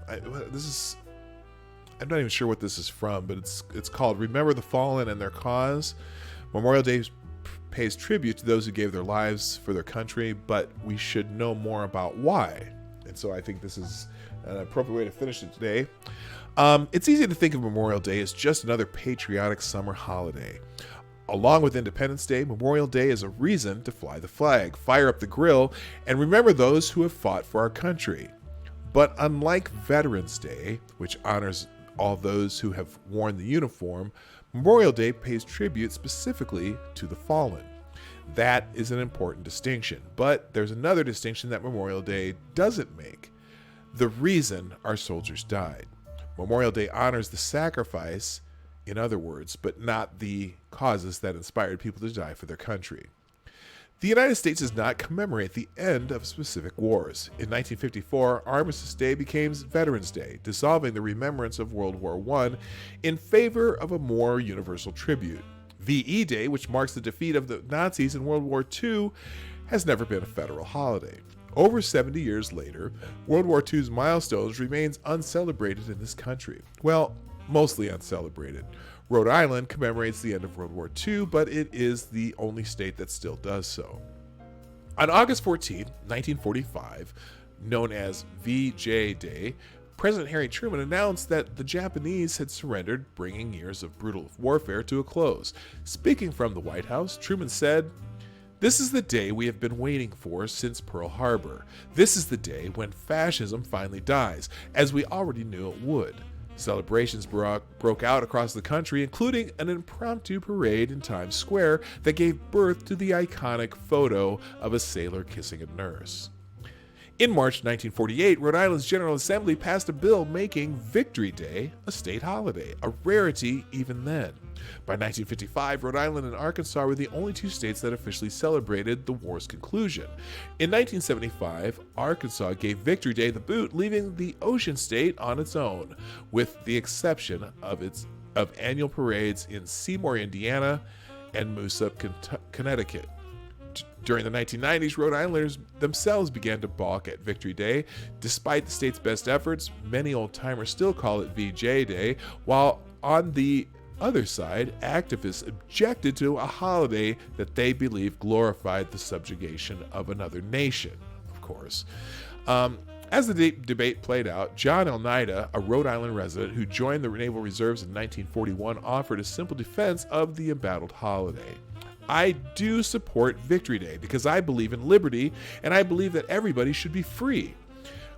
I'm not even sure what this is from, but it's called "Remember the Fallen and Their Cause." Memorial Day pays tribute to those who gave their lives for their country, but we should know more about why. And so I think this is an appropriate way to finish it today. It's easy to think of Memorial Day as just another patriotic summer holiday. Along with Independence Day, Memorial Day is a reason to fly the flag, fire up the grill, and remember those who have fought for our country. But unlike Veterans Day, which honors all those who have worn the uniform, Memorial Day pays tribute specifically to the fallen. That is an important distinction, but there's another distinction that Memorial Day doesn't make: the reason our soldiers died. Memorial Day honors the sacrifice, in other words, but not the causes that inspired people to die for their country. The United States does not commemorate the end of specific wars. In 1954, Armistice Day became Veterans Day, dissolving the remembrance of World War I in favor of a more universal tribute. VE Day, which marks the defeat of the Nazis in World War II, has never been a federal holiday. Over 70 years later, World War II's milestones remains uncelebrated in this country. Well, mostly uncelebrated. Rhode Island commemorates the end of World War II, but it is the only state that still does so. On August 14, 1945, known as VJ Day, President Harry Truman announced that the Japanese had surrendered, bringing years of brutal warfare to a close. Speaking from the White House, Truman said, "This is the day we have been waiting for since Pearl Harbor. This is the day when fascism finally dies, as we already knew it would." Celebrations broke out across the country, including an impromptu parade in Times Square that gave birth to the iconic photo of a sailor kissing a nurse. In March 1948, Rhode Island's General Assembly passed a bill making Victory Day a state holiday, a rarity even then. By 1955, Rhode Island and Arkansas were the only two states that officially celebrated the war's conclusion. In 1975, Arkansas gave Victory Day the boot, leaving the Ocean State on its own, with the exception of annual parades in Seymour, Indiana, and Moosup, Connecticut. During the 1990s, Rhode Islanders themselves began to balk at Victory Day. Despite the state's best efforts, many old-timers still call it VJ Day, while on the other side, activists objected to a holiday that they believed glorified the subjugation of another nation, of course. As the debate played out, John Elnida, a Rhode Island resident who joined the Naval Reserves in 1941, offered a simple defense of the embattled holiday. "I do support Victory Day because I believe in liberty, and I believe that everybody should be free."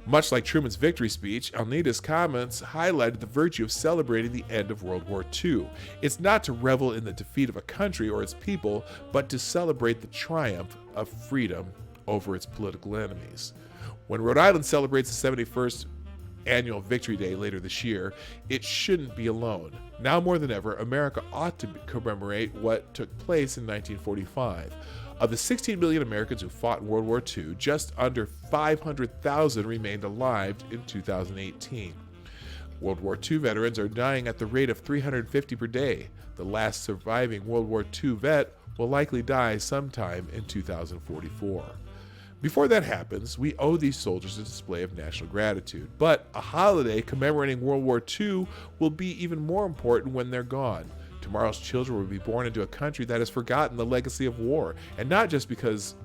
Much like Truman's victory speech, Elnida's comments highlighted the virtue of celebrating the end of World War II. It's not to revel in the defeat of a country or its people, but to celebrate the triumph of freedom over its political enemies. When Rhode Island celebrates the 71st annual Victory Day later this year, it shouldn't be alone. Now more than ever, America ought to commemorate what took place in 1945. Of the 16 million Americans who fought in World War II, just under 500,000 remained alive in 2018. World War II veterans are dying at the rate of 350 per day. The last surviving World War II vet will likely die sometime in 2044. Before that happens, we owe these soldiers a display of national gratitude. But a holiday commemorating World War II will be even more important when they're gone. Tomorrow's children will be born into a country that has forgotten the legacy of war, and not just because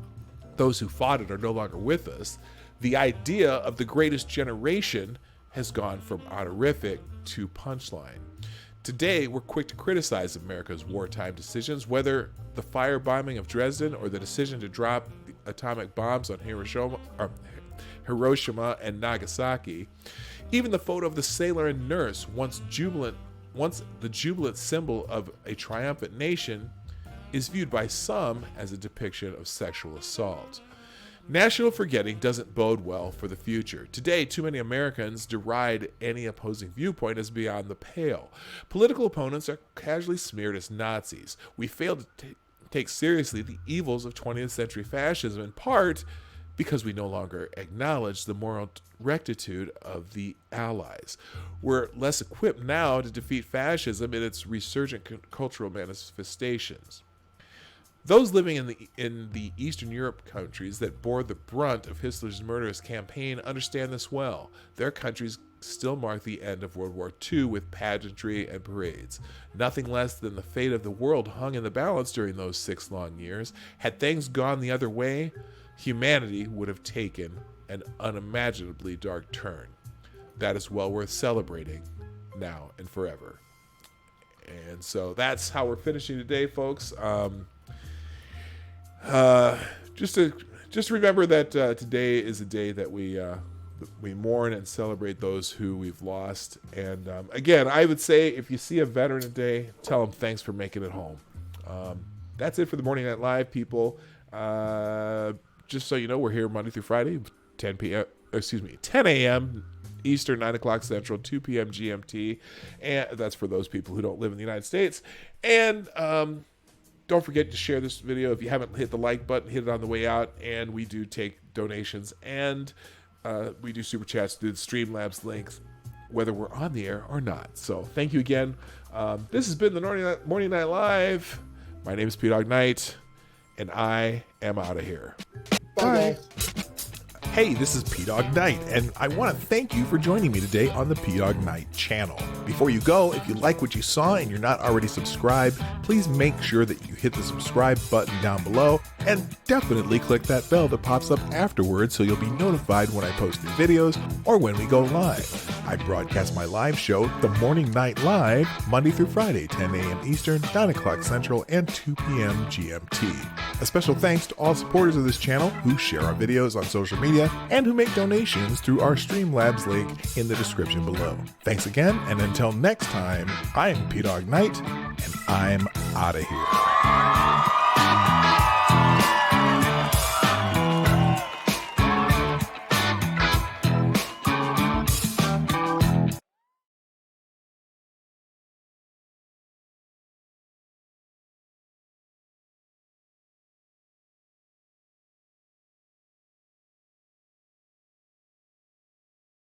those who fought it are no longer with us. The idea of the greatest generation has gone from honorific to punchline. Today, we're quick to criticize America's wartime decisions, whether the firebombing of Dresden or the decision to drop atomic bombs on Hiroshima and Nagasaki. Even the photo of the sailor and nurse, once the jubilant symbol of a triumphant nation, is viewed by some as a depiction of sexual assault. National forgetting doesn't bode well for the future. Today, too many Americans deride any opposing viewpoint as beyond the pale. Political opponents are casually smeared as Nazis. We fail to take seriously the evils of 20th century fascism, in part because we no longer acknowledge the moral rectitude of the Allies. We're less equipped now to defeat fascism in its resurgent cultural manifestations. Those living in the Eastern Europe countries that bore the brunt of Hitler's murderous campaign understand this well. Their countries still mark the end of World War II with pageantry and parades. Nothing less than the fate of the world hung in the balance during those 6 long years. Had things gone the other way, humanity would have taken an unimaginably dark turn. That is well worth celebrating now and forever. And so that's how we're finishing today, folks. Just remember that today is a day that we mourn and celebrate those who we've lost. And again, I would say if you see a veteran today, tell them thanks for making it home. That's it for the Morning Night Live, people. Just so you know, we're here Monday through Friday, 10 a.m. Eastern, 9 o'clock Central, 2 p.m. GMT. And that's for those people who don't live in the United States. And Don't forget to share this video. If you haven't hit the like button, hit it on the way out. And we do take donations, and we do super chats through the Streamlabs link, whether we're on the air or not. So thank you again. This has been the Morning Night Live. My name is Dawg Knight, and I am out of here. Bye. Hey, this is Dawg Knight, and I want to thank you for joining me today on the Dawg Knight channel. Before you go, if you like what you saw and you're not already subscribed, please make sure that you hit the subscribe button down below, and definitely click that bell that pops up afterwards so you'll be notified when I post new videos or when we go live. I broadcast my live show, The Morning Night Live, Monday through Friday, 10 a.m. Eastern, 9 o'clock Central, and 2 p.m. GMT. A special thanks to all supporters of this channel who share our videos on social media and who make donations through our Streamlabs link in the description below. Thanks again, and until next time, I'm Dawg Knight, and I'm out of here.